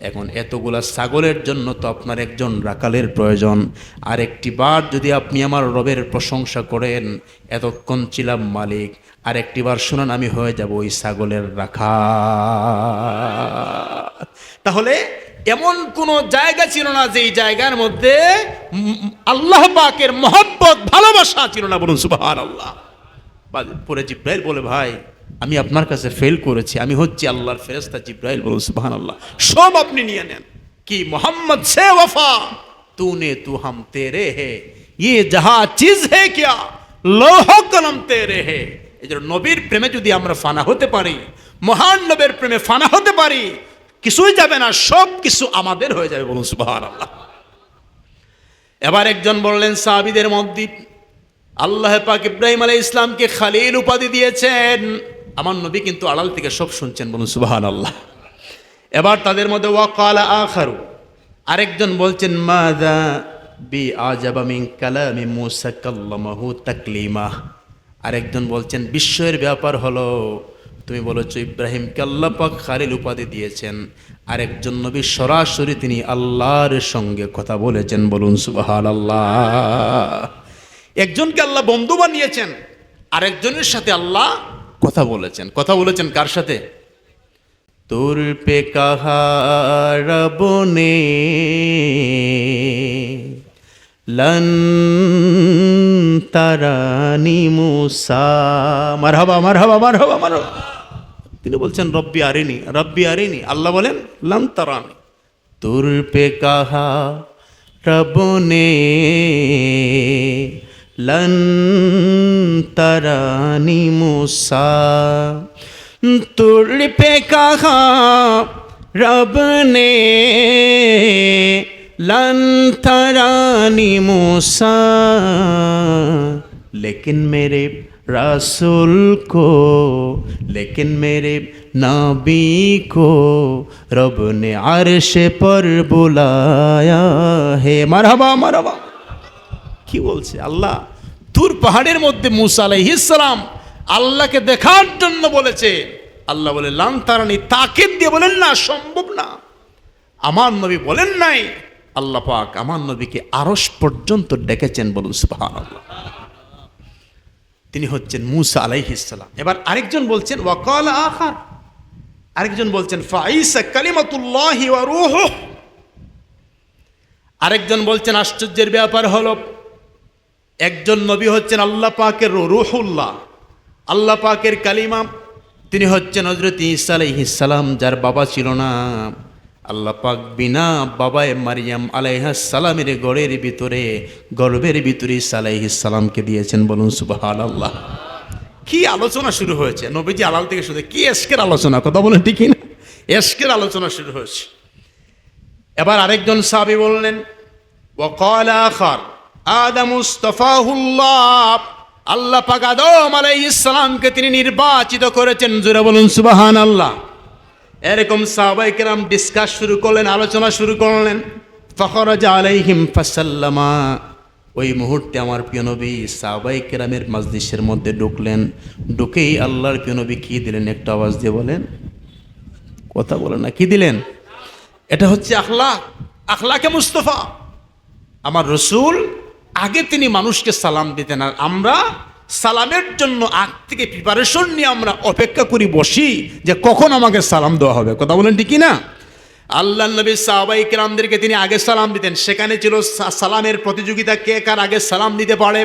এখন এতগুলা ছাগলের জন্য তো আপনার একজন রাখালের প্রয়োজন। আর একটি বার যদি আপনি আমার রবের প্রশংসা করেন, এতক্ষণ ছিলাম মালিক, আর একটি বার শুনান আমি হয়ে যাব ওই ছাগলের রাখাল। তাহলে এমন কোন জায়গা ছিল না যেই জায়গার মধ্যে আল্লাহ পাকের মহব্বত ভালোবাসা ছিল না, বলুন সুবহানাল্লাহ। পরে জিব্রাইল বলে, ভাই আমি আপনার কাছে ফেল করেছি, আমি হচ্ছি আল্লাহর ফেরেশতা। জিব্রাইল বলুন সুবহানাল্লাহ, সব আপনি নিয়ে নেন। কি মোহাম্মদ সে ওফা তूने तू हम तेरे है, ये जहां चीज है क्या লৌহ কলম তেরে হে। এই যে নবীর প্রেমে যদি আমরা ফানা হতে পারি, মহান নবীর প্রেমে ফানা হতে পারি, কিছুই যাবে না, সব কিছু আমাদের হয়ে যাবে, বলুন সুবহানাল্লাহ। এবার একজন বললেন, সাহাবীদের মধ্যে আল্লাহ পাক ইব্রাহিম আলাইহিস সালামকে খালিল উপাধি দিয়েছেন, আমার নবী কিন্তু আড়াল থেকে সব শুনছেন, বলুন সুবহানাল্লাহ। এবার তাদের মধ্যে ওয়াকালা আখারু, আরেকজন বলছেন, মাযা বি আজাবা মিন কালামি মূসা কাল্লামাহু তাকলিমা। আরেকজন বলছেন, বিস্ময়ের ব্যাপার হলো তুমি বলেছো ইব্রাহিমকে আল্লাহ পাক খালিল উপাধি দিয়েছেন, আরেকজন নবী সরাসরি তিনি আল্লাহর সঙ্গে কথা বলেছেন, বলুন সুবহানাল্লাহ। একজনকে আল্লাহ বন্ধু বানিয়েছেন, আরেকজনের সাথে আল্লাহ কথা বলেছেন। কথা বলেছেন কার সাথে? তোর পে কাহা রব নে লন তারানি মুসা। মারহাবা মারহাবা মারহাবা মারহাবা। তিনি বলছেন রব্বি আরিনি, রব্বি আরিনি। আল্লাহ বলেন লন তারানি। তোর পে কাহা রব নে लन तरानी मूसा, तुर पे कहा रब ने लन तरानी मूसा, लेकिन मेरे रसूल को, लेकिन मेरे नबी को रब ने अर्श पर बुलाया है। मरहबा मरहबा। কি বলছে আল্লাহ? তুর পাহাড়ের মধ্যে মূসা আলাইহিস সালাম আল্লাহকে দেখার জন্য বলেছে। আল্লাহ বলে লান তারানি, তাকিদ দিয়ে বলেন না, সম্ভব না। আমার নবী বলেন নাই, আল্লাহ পাক আমার নবীকে আরশ পর্যন্ত ডেকেছেন, বলুন সুবহানাল্লাহ। তিনি হচ্ছেন মূসা আলাইহিস সালাম। এবার আরেকজন বলছেন ওয়াকাল আখার, আরেকজন বলছেন ফাঈসা কালিমাতুল্লাহি ওয়া রূহু। আরেকজন বলছেন আশ্চর্যের ব্যাপার হলো একজন নবী হচ্ছেন আল্লাহ পাকের রূহুল্লাহ, আল্লাহ পাকের কালিমা, তিনি হচ্ছেন হযরত ঈসা আলাইহিস সালাম, যার বাবা ছিল না। আল্লাহ পাক বিনা বাবায় মারিয়াম আলাইহিস সালামের গর্ভের ভিতরে ঈসা আলাইহিস সালামকে দিয়েছেন। বলুন সুবহানাল্লাহ। কি আলোচনা শুরু হয়েছে নবীজি আলাল থেকে শুরু, কি এশকের আলোচনা, কথা বলেন ঠিক না? এশকের আলোচনা শুরু হয়েছে। এবার আরেকজন সাহাবী বললেন, ওয়াকাল আখার আদামুস্তাফাহুল্লাহ, আল্লাহ পাক আদম আলাইহিস সালামকে তিনি নির্বাচিত করেছেন। জোরে বলুন সুবহানাল্লাহ। এরকম সাহাবায়ে কেরাম ডিসকাস শুরু করলেন, আলোচনা শুরু করলেন। ফাখরাজা আলাইহিম ফাসাল্লামা, ওই মুহূর্তে আমার প্রিয় নবী সাহাবায়ে কেরামের মাজলিসের মধ্যে ঢুকলেন। ঢুকেই আল্লাহর প্রিয় নবী কি দিলেন? একটা আওয়াজ দিয়ে বলেন, কথা বলেন না, কি দিলেন? এটা হচ্ছে আখলাকে মুস্তাফা। আমার রসুল আগে তিনি মানুষকে সালাম দিতেন, আর আমরা সালামের জন্য আগ থেকে প্রিপারেশন নিয়ে আমরা অপেক্ষা করি, বসি যে কখন আমাকে সালাম দেওয়া হবে। কথা বলেন ঠিক না? আল্লাহ নবী সাহাবায়ে কেরামদেরকে তিনি আগে সালাম দিতেন। সেখানে ছিল সালামের প্রতিযোগিতা, কে কার আগে সালাম দিতে পারে।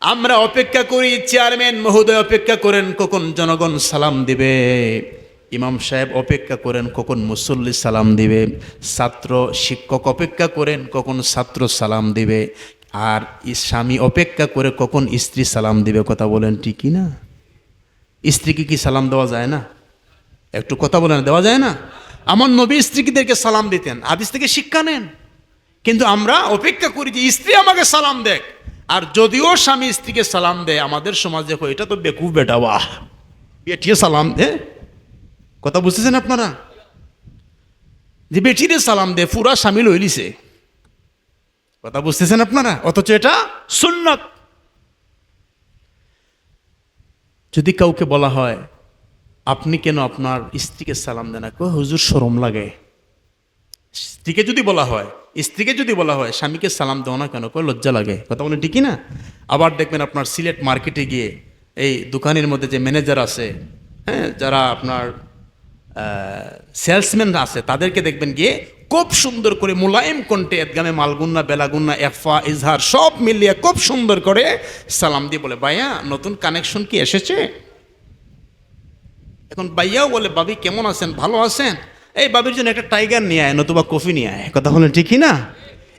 আমরা অপেক্ষা করি, চেয়ারম্যান মহোদয় অপেক্ষা করেন কখন জনগণ সালাম দিবে, ইমাম সাহেব অপেক্ষা করেন কখন মুসল্লি সালাম দিবে, ছাত্র শিক্ষক অপেক্ষা করেন কখন ছাত্র সালাম দিবে, আর স্বামী অপেক্ষা করে কখন স্ত্রী সালাম দিবে। কথা বলেন ঠিক না? স্ত্রীকে কি সালাম দেওয়া যায় না? একটু কথা বলেন, দেওয়া যায় না? আমার নবী স্ত্রীদেরকে সালাম দিতেন, হাদিস থেকে শিক্ষা নেন। কিন্তু আমরা অপেক্ষা করি যে স্ত্রী আমাকে সালাম দেখ। আর যদিও স্বামী স্ত্রীকে সালাম দেয়, আমাদের সমাজে এটা তো বেকুব বেটা, বাহ বেটিয়ে সালাম দে। কথা বুঝতেছেন আপনারা? যে বেটিরে সালাম দে, পুরা স্বামী লইলিছে। কথা বুঝতেছেন আপনারা? অথচ এটা সুন্নাত। যদি কাউকে বলা হয় আপনি কেন আপনার স্ত্রীকে সালাম দেন, হুজুর শরম লাগে। স্ত্রীকে যদি বলা হয় স্বামীকে সালাম দেও না কেন, লজ্জা লাগে। কথা বলেন ঠিক না? আবার দেখবেন আপনার সিলেট মার্কেটে গিয়ে এই দোকানের মধ্যে যে ম্যানেজার আছে, হ্যাঁ, যারা আপনার সেলসম্যান আছে, তাদেরকে দেখবেন গিয়ে খুব সুন্দর করে মোলায়েম কণ্ঠে এদগামে মালগুন্না বেলাগুন্না এফা ইজহার সব মিলিয়ে খুব সুন্দর করে সালাম দিয়ে বলে, ভাইয়া নতুন কানেকশন কি এসেছে? এখন ভাইয়াও বলে, ভাবি কেমন আছেন, ভালো আছেন? এই ভাবির জন্য একটা টাইগার নিয়ে আয়, নতুবা কফি নিয়ে আয়। কথা বলেন ঠিকই না?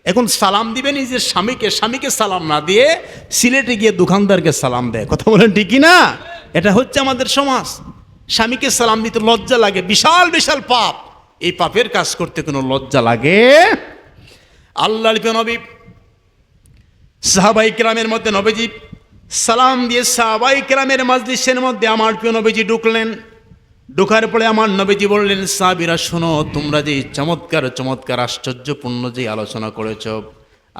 এখন সালাম দিবেন নিজের স্বামীকে সালাম না দিয়ে সিলেটে গিয়ে দোকানদারকে সালাম দেয়। কথা বলেন ঠিকই না? এটা হচ্ছে আমাদের সমাজ। স্বামীকে সালাম দিতে লজ্জা লাগে, বিশাল বিশাল পাপ। এই পাপের কাজ করতে কোনো লজ্জা লাগে? আল্লাহর নবী সাহাবায়ে কেরামের মধ্যে নবীজি সালাম দিয়ে সাহাবায়ে কেরামের মাজলিসের মধ্যে আমার প্রিয় নবীজি ঢুকলেন। ঢোকার পরে আমার নবীজি বললেন, সাহাবীরা শোনো, তোমরা যে চমৎকার চমৎকার আশ্চর্যপূর্ণ যে আলোচনা করেছ,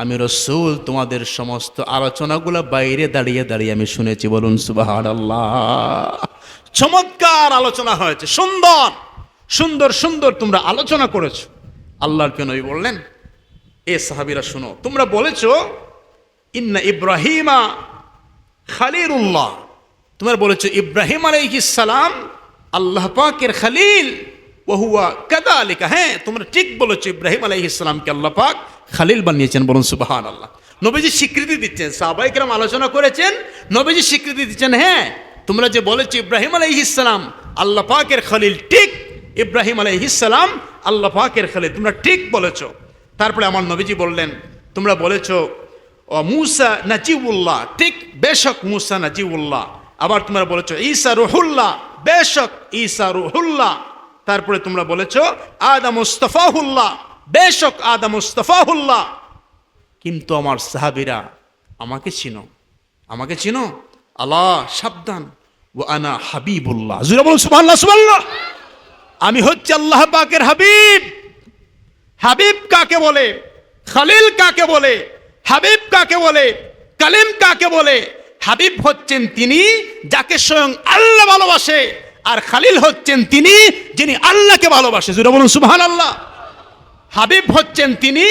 আমি রাসূল তোমাদের সমস্ত আলোচনাগুলো বাইরে দাঁড়িয়ে দাঁড়িয়ে আমি শুনেছি। বলুন সুবহানাল্লাহ। চমৎকার আলোচনা হয়েছে, সুন্দর সুন্দর সুন্দর তোমরা আলোচনা করেছো। আল্লাহর প্রিয় নবী বললেন, এ সাহাবীরা শোনো, তোমরা বলেছো ইন্না ইব্রাহিমা খালিলুল্লাহ, তোমরা বলেছো ইব্রাহিম আলাইহিস সালাম আল্লাহ পাকের খালিল, ওয়া হুয়া কাযালিকা। হ্যাঁ, তোমরা ঠিক বলেছো, ইব্রাহিম আলাইহিস সালামকে আল্লাহ পাক খালিল বানিয়েছেন। বলুন সুবহানাল্লাহ। নবীজি স্বীকৃতি দিচ্ছেন, সাহাবায়ে কেরাম আলোচনা করেছেন, নবীজি স্বীকৃতি দিচ্ছেন, হ্যাঁ তোমরা যে বলেছো ইব্রাহিম আলাইহিস সালাম আল্লাহ পাকের খলিল, ঠিক, ইব্রাহিম আলাইহিস সালাম আল্লাহ পাকের খলিল, তোমরা ঠিক বলেছো। তারপরে আমার নবীজি বললেন, তোমরা বলেছো ও মুসা নাজিউল্লাহ, ঠিক, বেশক মুসা নাজিউল্লাহ। আবার তোমরা বলেছো ঈসা রুহুল্লাহ, বেশক ঈসা রুহুল্লাহ। তারপরে তোমরা বলেছো আদম মুস্তাফাহুল্লাহ, বেশক আদম মুস্তাফাহুল্লাহ। কিন্তু আমার সাহাবীরা, আমাকে চিনো, আল্লাহ সাবধান, ওয়া আনা হাবিবুল্লাহ। জোরে বলুন সুবহানাল্লাহ, সুবহানাল্লাহ। আমি হচ্ছে আল্লাহ পাকের হাবিব। হাবিব কাকে বলে? খলিল কাকে বলে? হাবিব কাকে বলে? কালিম কাকে বলে? হাবিব হচ্ছেন তিনি যাকে স্বয়ং আল্লাহ ভালোবাসে, আর খলিল হচ্ছেন তিনি যিনি আল্লাহকে ভালোবাসে। জোরে বলুন সুবহানাল্লাহ। হাবিব হচ্ছেন তিনি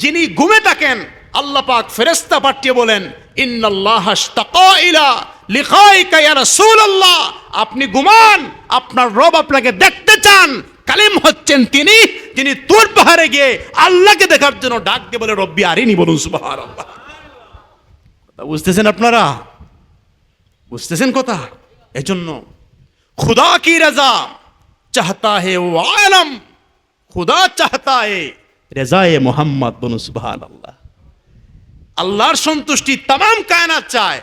যিনি ঘুমে থাকেন, আল্লাহ পাক ফেরেশতা পাঠিয়ে বলেন, ইন্নাল্লাহা ইশতাকা ইলা লিকাইকা ইয়া রাসূলুল্লাহ, আপনি ঘুমান, আপনার রব আপনাকে দেখতে চান। কালিম হচ্ছেন তিনি যিনি তুর পাহাড়ে গিয়ে আল্লাহকে দেখার জন্য ডাক দিয়ে বলে, রব্বি আরিনি। বলুন সুবহানাল্লাহ। কথা বুঝতেছেন আপনারা? বুঝতেছেন কথা? এজন্য खुदा की रजा चाहता है वो आलम, खुदा चाहता है রেজায়ে মোহাম্মদ, বলুন সুবহানাল্লাহ। আল্লাহর সন্তুষ্টি তামাম কায়নাত চায়।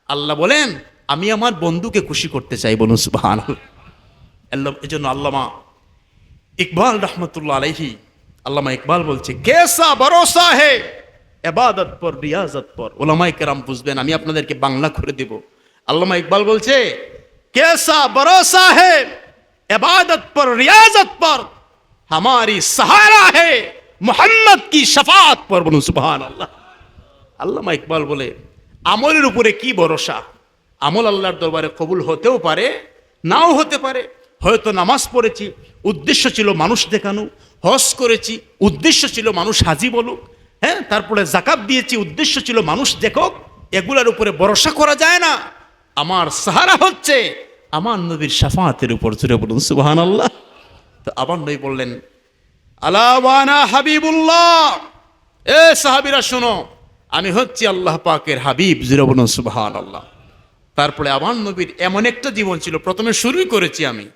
আল্লাহ বলেন আমি আমার বন্ধুকে খুশি করতে চাই, বলুন সুবহানাল্লাহ। এজন্য আল্লামা ইকবাল রহমতুল্লাহ আলাইহি, আল্লামা ইকবাল বলছে কেসা ভরসা হে ইবাদত পর রিয়াজত পর। উলামায়ে কেরাম বুঝবেন, আমি আপনাদেরকে বাংলা করে দেব। আল্লামা ইকবাল বলছে কেসা ভরসা হে ইবাদত পর রিয়াজত পর, हमारी सहारा है মোহাম্মদ কি শাফাত পর, বলুন সুবহানাল্লাহ। আল্লামা ইকবাল বলে আমলের উপরে কি ভরসা? আমল আল্লাহর দরবারে কবুল হতেও পারে, নাও হতে পারে। হয়তো নামাজ পড়েছি, উদ্দেশ্য ছিল মানুষ দেখানো। হজ করেছি, উদ্দেশ্য ছিল মানুষ হাজি বলুক। হ্যাঁ, তারপরে যাকাত দিয়েছি, উদ্দেশ্য ছিল মানুষ দেখুক। এগুলার উপরে ভরসা করা যায় না। আমার সাহারা হচ্ছে আমার নবীর শাফাতের উপর, জুড়ে বলুন সুবহানাল্লাহ। তো আবার নবী বললেন আলা ওয়ানা হাবিবুল্লাহ, এ সাহাবীরা শোনো, আমি হচ্ছি আল্লাহ পাকের হাবিব, জুড়ে বলুন সুবহানাল্লাহ। তারপরে আমার নবীর এমন একটা জীবন ছিল, প্রথমে শুরুই করেছি আমি,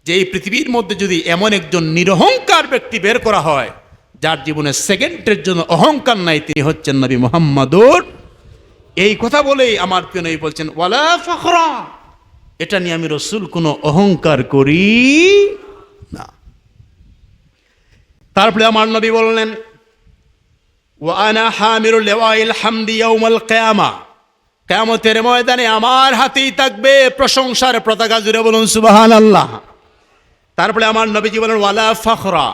যে এই পৃথিবীর মধ্যে যদি এমন একজন নিরহংকার ব্যক্তি বের করা হয়, যার জীবনে সেকেন্ডের জন্য অহংকার নাই, তিনি হচ্ছেন নবী মুহাম্মদুর। এই কথা বলেই আমার প্রিয় নবী বলছেন ওয়ালা ফখরা, এটা নিয়ে আমি রাসূল কোনো অহংকার করি না। তারপরে আমার নবী বললেন ওয়া আনা হামিরুল লিওয়াইল হামদি ইয়াউমাল কিয়ামা, কিয়ামতের ময়দানে আমার হাতেই থাকবে প্রশংসার পতাকা, জুড়ে বলুন সুবহানাল্লাহ। তারপরে আমার নবীজি বলেন ওয়ালা ফখরা,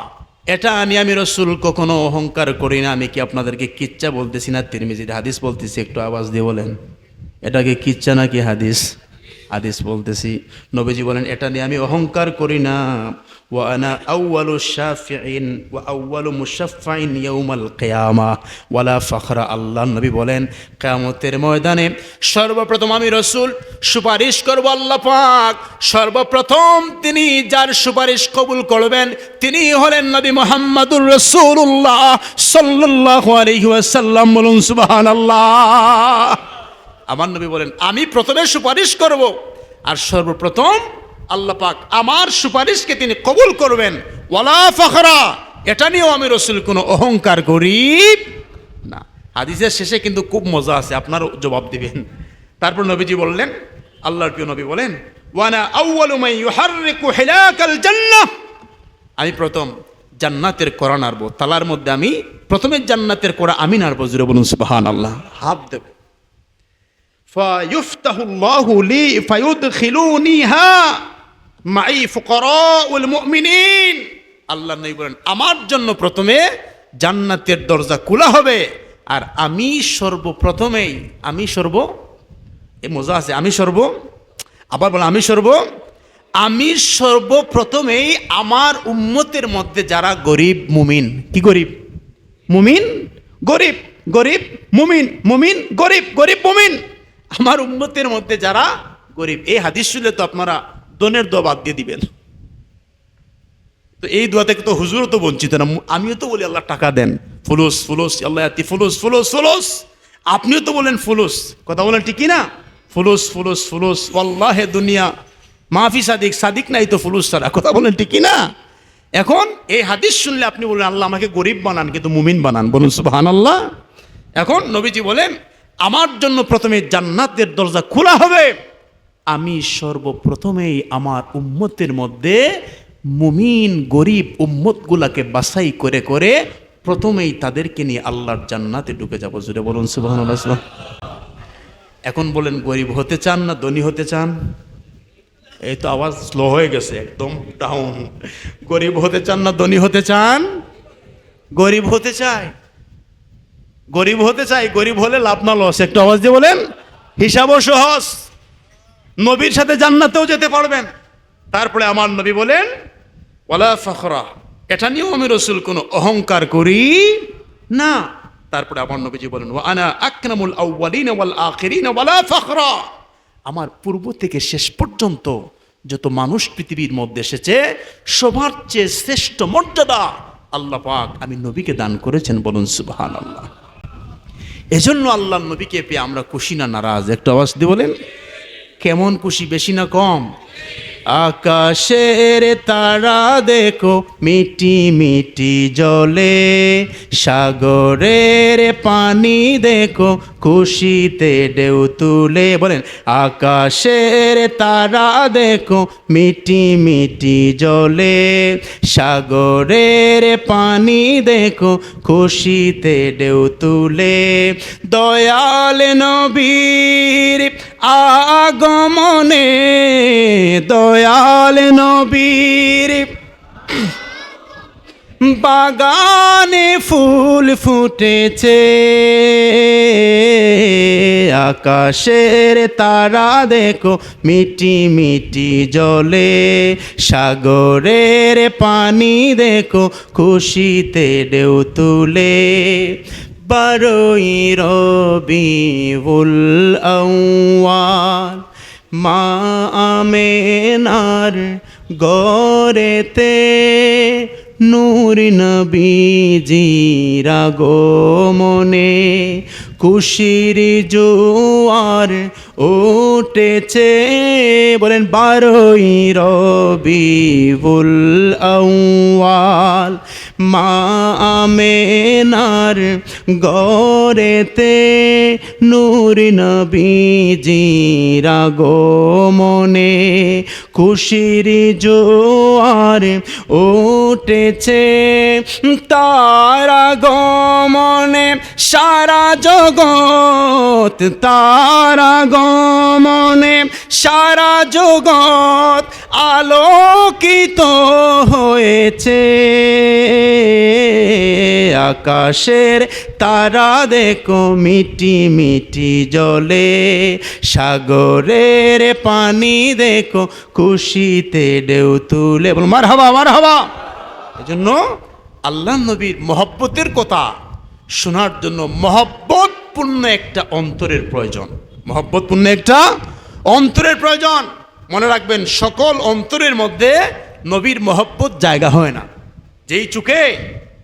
এটা নিয়ে আমি রাসূল কখনো অহংকার করি না। আমি কি আপনাদেরকে কিচ্ছা বলতেছি না, তিরমিজির হাদিস বলতেছি? একটু আওয়াজ দিয়ে বলেন, এটা কি কিচ্ছা নাকি হাদিস? হাদিস বলতেছি। নবীজি বলেন এটা নিয়ে আমি অহংকার করি না। ওয়া আনা আউয়ালু শাফিঈন ওয়া আউয়ালু মুশাফফাইন ইয়াউমাল কিয়ামা ওয়ালা ফখরা। আল্লাহ নবী বলেন কিয়ামতের ময়দানে সর্বপ্রথম আমি রাসূল সুপারিশ করব আল্লাহ পাক। সর্বপ্রথম তিনি যার সুপারিশ কবুল করবেন তিনি হলেন নবী মুহাম্মদুর রাসূলুল্লাহ সাল্লাল্লাহু আলাইহি ওয়াসাল্লাম, বলুন সুবহানাল্লাহ। আমার নবী বলেন আমি প্রথমে সুপারিশ করব, আর সর্বপ্রথম আল্লাহ পাক আমার সুপারিশকে তিনি কবুল করবেন। ওয়ালা ফখরা, এটা নিয়েও আমি রাসূল কোনো অহংকার করি না। হাদিসের শেষে কিন্তু খুব মজা আছে, আপনারও জবাব দিবেন। তারপর নবীজি বললেন, আল্লাহর প্রিয় নবী বলেন ওয়ানা আউয়ালু মান ইউহাররিকু হিলাকাল জান্নাহ, আমি প্রথম জান্নাতের কড়া নাড়ব। তালার মধ্যে আমি প্রথমে জান্নাতের কড়া আমি নাড়ব, জুড়ে বলুন সুবহানাল্লাহ। হাত দেব ফায়ুফতাহুল্লাহু লি ফায়ুদখিলুনিহা মাই ফুকারাউল মুমিনিন। আল্লাহ নবী বলেন আমার জন্য প্রথমে জান্নাতের দরজা খোলা হবে, আর আমি সর্বপ্রথমেই মজা আছে, আবার বলেন আমি সর্বপ্রথমেই আমার উম্মতের মধ্যে যারা গরিব মুমিন, কি গরিব মুমিন, গরিব গরিব মুমিন, মুমিন গরিব, গরিব মুমিন, আমার উম্মতের মধ্যে যারা গরিব। এই হাদিস শুনলে তো আপনারা দনের দোয়া বাদ দিয়ে দিবেন। তো এই দোয়া থেকে তো হুজুরও তো বঞ্চিত না, আমিও তো বলি আল্লাহ টাকা দেন, ফুলুস ফুলুস আল্লাহ আতি ফুলুস ফুলুস ফুলুস, আপনিও তো বলেন ফুলুস, কথা বলেন ঠিক না? ফুলুস ফুলুস ফুলুস, ওয়াল্লাহে দুনিয়া মাফি সাদিক, সাদিক নাই তো ফুলুস ছাড়া, কথা বলেন ঠিক না? এখন এই হাদিস শুনলে আপনি বলেন আল্লাহ আমাকে গরিব বানান কিন্তু মুমিন বানান, বলুন সুবহানাল্লাহ। এখন নবীজি বলেন আমার জন্য প্রথমে জান্নাতের দরজা খোলা হবে, আমি সর্বপ্রথমেই আমার উম্মতের মধ্যে মুমিন গরিব উম্মতগুলাকে বাছাই করে করে প্রথমেই তাদেরকে নিয়ে আল্লাহর জান্নাতে ঢুকে যাবো, জুড়ে বলুন সুবহানাল্লাহ। এখন বলেন গরিব হতে চান না ধনী হতে চান? এই তো আওয়াজ স্লো হয়ে গেছে, একদম ডাউন। গরিব হতে চান না ধনী হতে চান? গরিব হতে চাই, গরিব হতে চাই। গরিব হলে লাভ না লস? একটু আওয়াজ দিয়ে বলেন। হিসাবও সহজ, নবীর সাথে জান্নাতেও যেতে পারবেন। তারপরে আমার নবী বলেন ওয়ালা ফখরা, এটা নিয়েও আমি রাসূল কোনো অহংকার করি না। তারপরে আমার নবীজি বলেন ওয়া আনা আকরামুল আউয়ালিন ওয়াল আখিরিন ওয়ালা ফখরা, আমার পূর্ব থেকে শেষ পর্যন্ত যত মানুষ পৃথিবীর মধ্যে এসেছে সবার চেয়ে শ্রেষ্ঠ মর্যাদা আল্লাহ পাক আমি নবীকে দান করেছেন, বলুন সুবহানাল্লাহ। এজন্য আল্লাহর নবীকে পেয়ে আমরা খুশি না নারাজ? একটু আওয়াজ দিয়ে বলেন। কেমন খুশি, বেশি না কম? আকাশের তারা দেখো মিটি মিটি জলে, সাগরের পানি দেখো খুশিতে ঢেউ তুলে। বলেন আকাশের তারা দেখো মিটি মিটি জলে, সাগরের পানি দেখো খুশিতে ঢেউ তুলে। দয়াল নবীর আগমনে, দয়াল নবীর বাগানে ফুল ফুটেছে, আকাশের তারা দেখো মিটি মিটি জলে, সাগরের পানি দেখো খুশিতে ঢেউ তুলে। 12ই রবিউল আউয়াল মা আমেনার গরেতে, নূর নবীজির আগমনে খুশির জোয়ার উঠেছে। বলেন 12ই রবিউল আউয়াল মা আমেনার গরেতে, নূর নবীজির আগমনে খুশির জোয়ার উঠেছে। তার আগমনে সারা জগৎ, তার আগমনে সারা জগৎ আলোকিত হয়েছে। আকাশের তারা দেখো মিটি মিটি জলে, সাগরের পানি দেখো খুশিতে ঢেউ তুলে। বল মারহাবা মারহাবা। এজন্য আল্লাহ নবীর মহব্বতের কথা শোনার জন্য মহব্বতপূর্ণ একটা অন্তরের প্রয়োজন, মহব্বতপূর্ণ একটা অন্তরের প্রয়োজন। মনে রাখবেন সকল অন্তরের মধ্যে নবীর মহব্বত জায়গা হয় না। যেই চুকে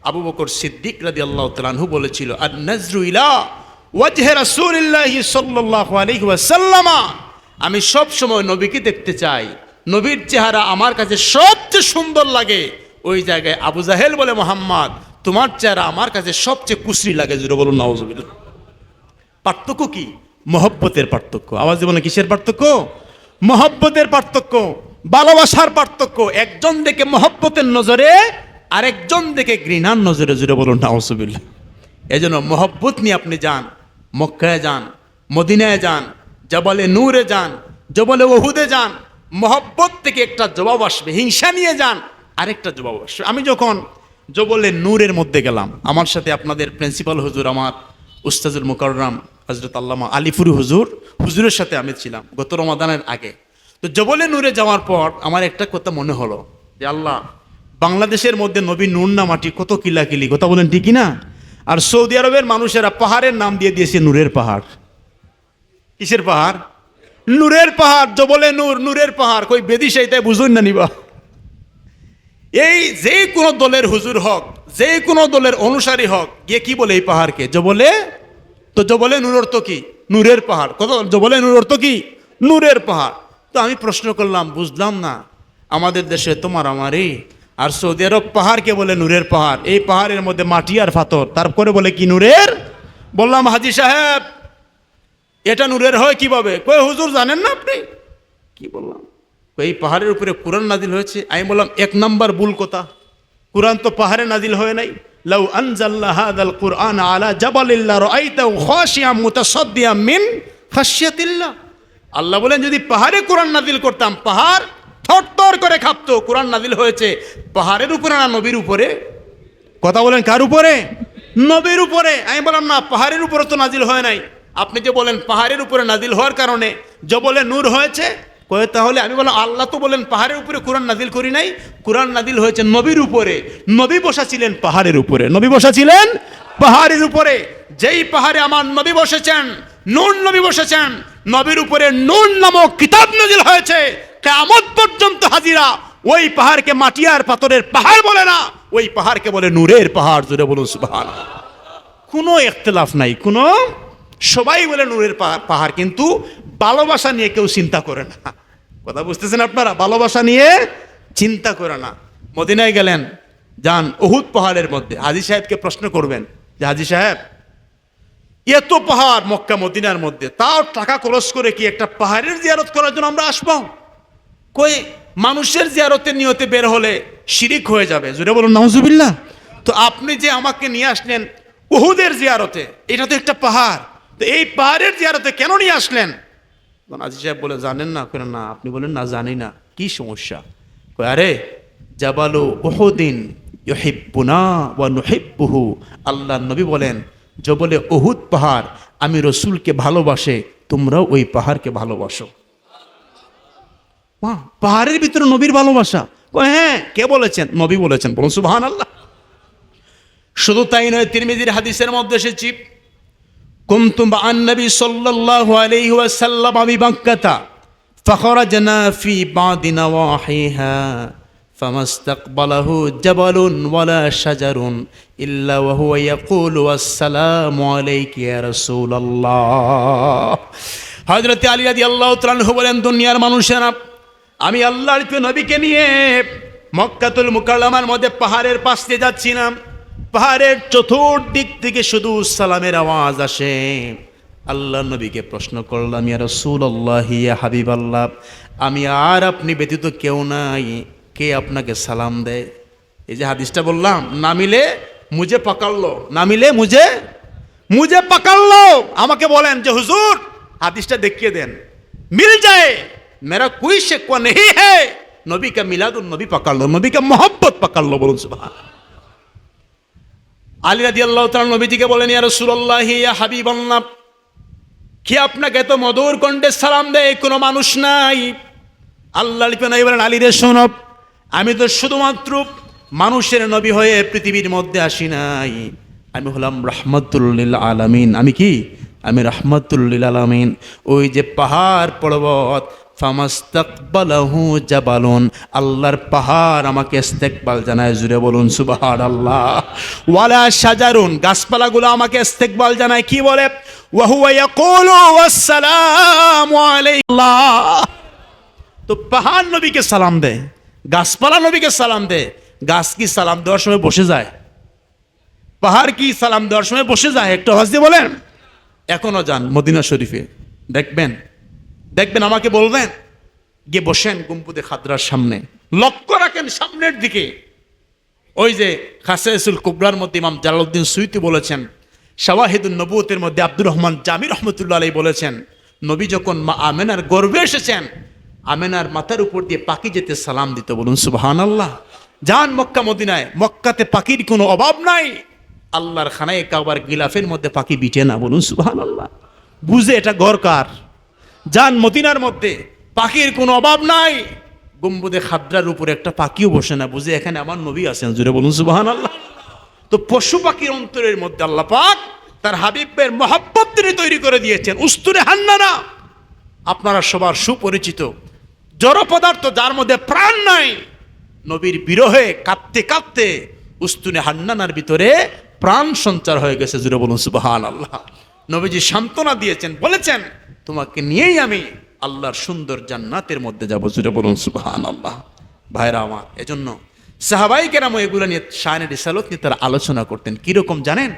আবু বকর সিদ্দিক রাদিয়াল্লাহু তাআলা আনহু বলেছিল, আর নজরু ইলা ওয়াজহি রাসূলিল্লাহি সাল্লাল্লাহু আলাইহি ওয়াসাল্লাম, আমি সব সময় নবীকে দেখতে চাই, নবীর চেহারা আমার কাছে সবচেয়ে সুন্দর লাগে। ওই জায়গায় আবু জাহেল বলে, মোহাম্মদ তোমার চেহারা আমার কাছে সবচেয়ে কুশ্রী লাগে। জুড়ে বলুন নাউজুবিল্লাহ। পার্থক্য কি? মহব্বতের পার্থক্য। আওয়াজ বলে কিসের পার্থক্য? মহব্বতের পার্থক্য, ভালোবাসার পার্থক্য। একজন দেখে মহব্বতের নজরে, আরেকজন দেখে ঘৃণার নজরে। জুড়ে বলুন নাউজুবিল্লাহ। এই জন্য মহব্বত নিয়ে আপনি যান, মক্কায় যান, মদিনায় যান, জবলে নূরে যান, জবলে ওহুদে যান, মহব্বত থেকে একটা জবাব আসবে। হিংসা নিয়ে যান, আরেকটা জবাব আসবে। আমি যখন জবলে নূরের মধ্যে গেলাম, আমার সাথে আপনাদের প্রিন্সিপাল হুজুর, আমার উস্তাজুল মুকাররম হযরত আল্লামা আলিপুরি হুজুরের সাথে আমি ছিলাম গত রমাদানের আগে। তো জবলে নূরে যাওয়ার পর আমার একটা কথা মনে হলো যে আল্লাহ, বাংলাদেশের মধ্যে নবী নূর না মাটি, কত কিলাকিলি, কথা বলেন ঠিকই না? আর সৌদি আরবের মানুষেরা পাহাড়ের নাম দিয়ে দিয়েছে নূরের পাহাড়। কিসের পাহাড়? নূরের পাহাড়। জবলে নূর, নূরের পাহাড়। কই বেদি সেইটাই বুঝুন না নিবা। এই যে কোনো দলের হুজুর হক, যে কোনো দলের অনুসারী হক, গিয়ে কি বলে এই পাহাড়কে? জবলে। তো জবলে নূর অর্থ কি? নূরের পাহাড়। কত? জবলে নূর অর্থ কি? নূরের পাহাড়। তো আমি প্রশ্ন করলাম, বুঝলাম না, আমাদের দেশে তোমার আমারই, আর সৌদি আরব পাহাড়কে বলে নূরের পাহাড়। এই পাহাড়ের মধ্যে মাটি আর পাথর, তারপরে বলে কি নূরের? বললাম হাজী সাহেব, এটা নূরের হয় কিভাবে? কই হুজুর জানেন না আপনি? কি বললাম, এই পাহাড়ের উপরে কোরআন নাজিল হয়েছে। আমি বললাম 1 নম্বর ভুল কথা, কোরআন তো পাহাড়ে নাজিল হয় নাই। লাউ আনজালনা হাযাল কুরআন আলা জাবালিন লারাআইতাহু খাশিয়াম মুতাসাদ্দিয়াম মিন খাশিয়াতিল্লাহ। আল্লাহ বলেন, যদি পাহাড়ে কোরআন নাজিল করতাম, পাহাড় থরথর করে কাঁপতো। কোরআন নাজিল হয়েছে পাহাড়ের উপরে না নবীর উপরে? কথা বলেন কার উপরে? নবীর উপরে। আমি বললাম না, পাহাড়ের উপরে তো নাজিল হয় নাই। আপনি যে বলেন পাহাড়ের উপরে নাজিল হওয়ার কারণে জবলে নূর হয়েছে, কয়ে তাহলে? আমি বললাম আল্লাহ তো বলেন পাহাড়ের উপরে কোরআন নাজিল করি নাই, কোরআন নাজিল হয়েছে নবীর উপরে। নবী বসা ছিলেন পাহাড়ের উপরে, নবী বসা ছিলেন পাহাড়ের উপরে। যেই পাহাড়ে আমার নবী বসেছেন, নূর নবী বসেছেন, নবীর উপরে নূর নামক কিতাব নাজিল হয়েছে। কিয়ামত পর্যন্ত হাজিরা ওই পাহাড়কে মাটি আর পাথরের পাহাড় বলে না, ওই পাহাড়কে বলে নূরের পাহাড়। জোরে বলুন সুবহানাল্লাহ। কোনো ইখতিলাফ নাই, কোনো, সবাই বলে নূরের পাহাড়, কিন্তু ভালোবাসা নিয়ে কেউ চিন্তা করে না। কথা বুঝতেছেন আপনারা? ভালোবাসা নিয়ে চিন্তা করে না। মদিনায় গেলেন, যান উহুদ পাহাড়ের মধ্যে, হাজী সাহেবকে প্রশ্ন করবেন যে হাজী সাহেব, এত পাহাড় মক্কা মদিনার মধ্যে, তাও টাকা খরচ করে কি একটা পাহাড়ের জিয়ারত করার জন্য আমরা আসবো? কই মানুষের জিয়ারতের নিয়তে বের হলে শিরিক হয়ে যাবে। জুড়ে বলুন নাউজুবিল্লাহ। তো আপনি যে আমাকে নিয়ে আসলেন উহুদের জিয়ারতে, এটা তো একটা পাহাড়, তো এই পাহাড়ের জিয়ারতে কেন নিয়ে আসলেন? হাজী সাহেব বলে জানেন না? কেন না? আপনি বলেন না জানি না। কি সমস্যা? কই আরে জাবালু উহুদিন ইউহিব্বুনা ওয়া নুহিব্বুহু। আল্লাহর নবী বলেন, জবলে উহুদ পাহাড় আমি রসুলকে ভালোবাসে, তোমরাও ওই পাহাড়কে ভালোবাসো। পাহাড়ের ভিতরে নবীর ভালোবাসা? হ্যাঁ, কে বলেছেন? নবী বলেছেন। বলুন সুবহানাল্লাহ। শুধু তাই নয়, তিরমিজির হাদিসের মধ্যে এসেছে, কুনতু মা'আন নবী সাল্লাল্লাহু আলাইহি ওয়াসাল্লাম বিমাক্কাতা ফাখরাজনা ফি বা'দি নওয়াহিহা ফামাস্তাকবালাহু জাবালুন ওয়ালা শাজারুন ইল্লা ওয়া হুয়া ইয়াকুলু আসসালামু আলাইকা ইয়া রাসূলুল্লাহ। হযরত আলী রাদিয়াল্লাহু তাআলা আনহু বলেন, দুনিয়ার মানুষেরা, আমি আল্লাহর প্রিয় নবীকে নিয়ে মক্কাতুল মুকাররমার মধ্যে পাহাড়ের পাশ দিয়ে যাচ্ছিলাম। পাহাড়ের চতুর্দিক থেকে শুধু সালামের আওয়াজ আসে। আল্লাহ নবীকে প্রশ্ন করলাম, ইয়া রাসূলুল্লাহ, ইয়া হাবিবাল্লাহ, আমি আর আপনি ব্যতীত কেউ নাই, কে আপনাকে সালাম দেয়? এই যে হাদিসটা বললাম, না মিলে মুঝে পাকাড়লো, না মিলে মুঝে পাকাড়লো। আমাকে বলেন যে হুজুর হাদিসটা দেখিয়ে দেন, মিল যায় मेरा कोई शिकवा नहीं है, नबी का मिलादुन नबी पकड़ लो, नबी का मोहब्बत पकड़ लो। बोलूं सुभान। আলী রাদিয়াল্লাহু তাআলা নবীজিকে বলেন, ইয়া রাসূলুল্লাহ, ইয়া হাবিবাল্লাহ, কি আপনাকে তো মধুর কণ্ঠে সালাম দেয় কোনো মানুষ নাই? আল্লাহর নবী বলেন, আলী রে শোনো, আমি তো শুধুমাত্র মানুষের নবী হয়ে পৃথিবীর মধ্যে আসি নাই, আমি হলাম রাহমাতুল লিল আলামিন। আমি কি? আমি রাহমাতুল লিল আলামিন। ওই যে পাহাড় পর্বত, ফামাস্তাকবালাহু জাবালুন, আল্লাহর পাহাড় আমাকে ইস্তেকবাল জানায়। জুড়ে বলুন সুবহানাল্লাহ। ওয়ালা শাজারুন, গাছপালাগুলো আমাকে ইস্তেকবাল জানায়। কি বলে? ওয়া হুয়া ইয়াকুলু আসসালামু আলাইকা। তো পাহাড় নবীকে সালাম দেয়, গাছপালা নবীকে সালাম দেয়। গাছ কি সালাম দেওয়ার সময় বসে যায়? পাহাড় কি সালাম দেওয়ার সময় বসে যায়? একটু আওয়াজ দিয়ে বলেন। এখনো যান মদিনা শরীফে, দেখবেন, আমাকে বলবেন, গিয়ে বসেন গম্বুদে খাদরার সামনে, লক্ষ্য রাখেন সামনের দিকে। ওই যে খাসাইসুল কুবরার মধ্যে ইমাম জালালউদ্দিন সুয়ুতী বলেছেন, শাওয়াহিদুন নবুয়তের মধ্যে আব্দুর রহমান জামি রহমতুল্লাহ আলাইহি বলেছেন, নবী যখন মা আমেনার গর্ভে এসেছেন, আমেনার মাথার উপর দিয়ে পাখি যেতে সালাম দিত। বলুন সুবহানাল্লাহ। যান মক্কা মদিনায়, মক্কাতে পাখির কোনো অভাব নাই। আল্লাহর খানায় কাবার গিলাফের মধ্যে পাখি বিটে না। বলুন সুবহানাল্লাহ। বুঝে এটা ঘর কার? যান মদিনার মধ্যে, পাখির কোনো অভাব নাই। গম্বুদে খাদ্রার উপরে একটা পাখিও বসে না, বুঝে এখানে আমার নবী আছেন। জুড়ে বলুন সুবহানাল্লাহ। তো পশু পাখির অন্তরের মধ্যে আল্লাহ পাক তার হাবিবের মহব্বত তিনি তৈরি করে দিয়েছেন। উস্তুরে হান্নানা, আপনারা সবার সুপরিচিত জড় পদার্থ যার মধ্যে প্রাণ নাই, নবীর বিরহে কাঁদতে কাঁদতে উস্তুনে হান্নানার ভিতরে প্রাণ সঞ্চার হয়ে গেছে। জুড়ে বলুন সুবহানাল্লাহ। নবীজি সান্ত্বনা দিয়েছেন, বলেছেন, তোমাকে নিয়েই আমি আল্লাহর সুন্দর জান্নাতের মধ্যে যাব। জুড়ে বলুন সুবহানাল্লাহ। ভাইরা আমার, এজন্য সাহাবায়ে কেরাম এগুলো নিয়ে শানে রিসালাত নিয়ে তারা আলোচনা করতেন। কিরকম জানেন?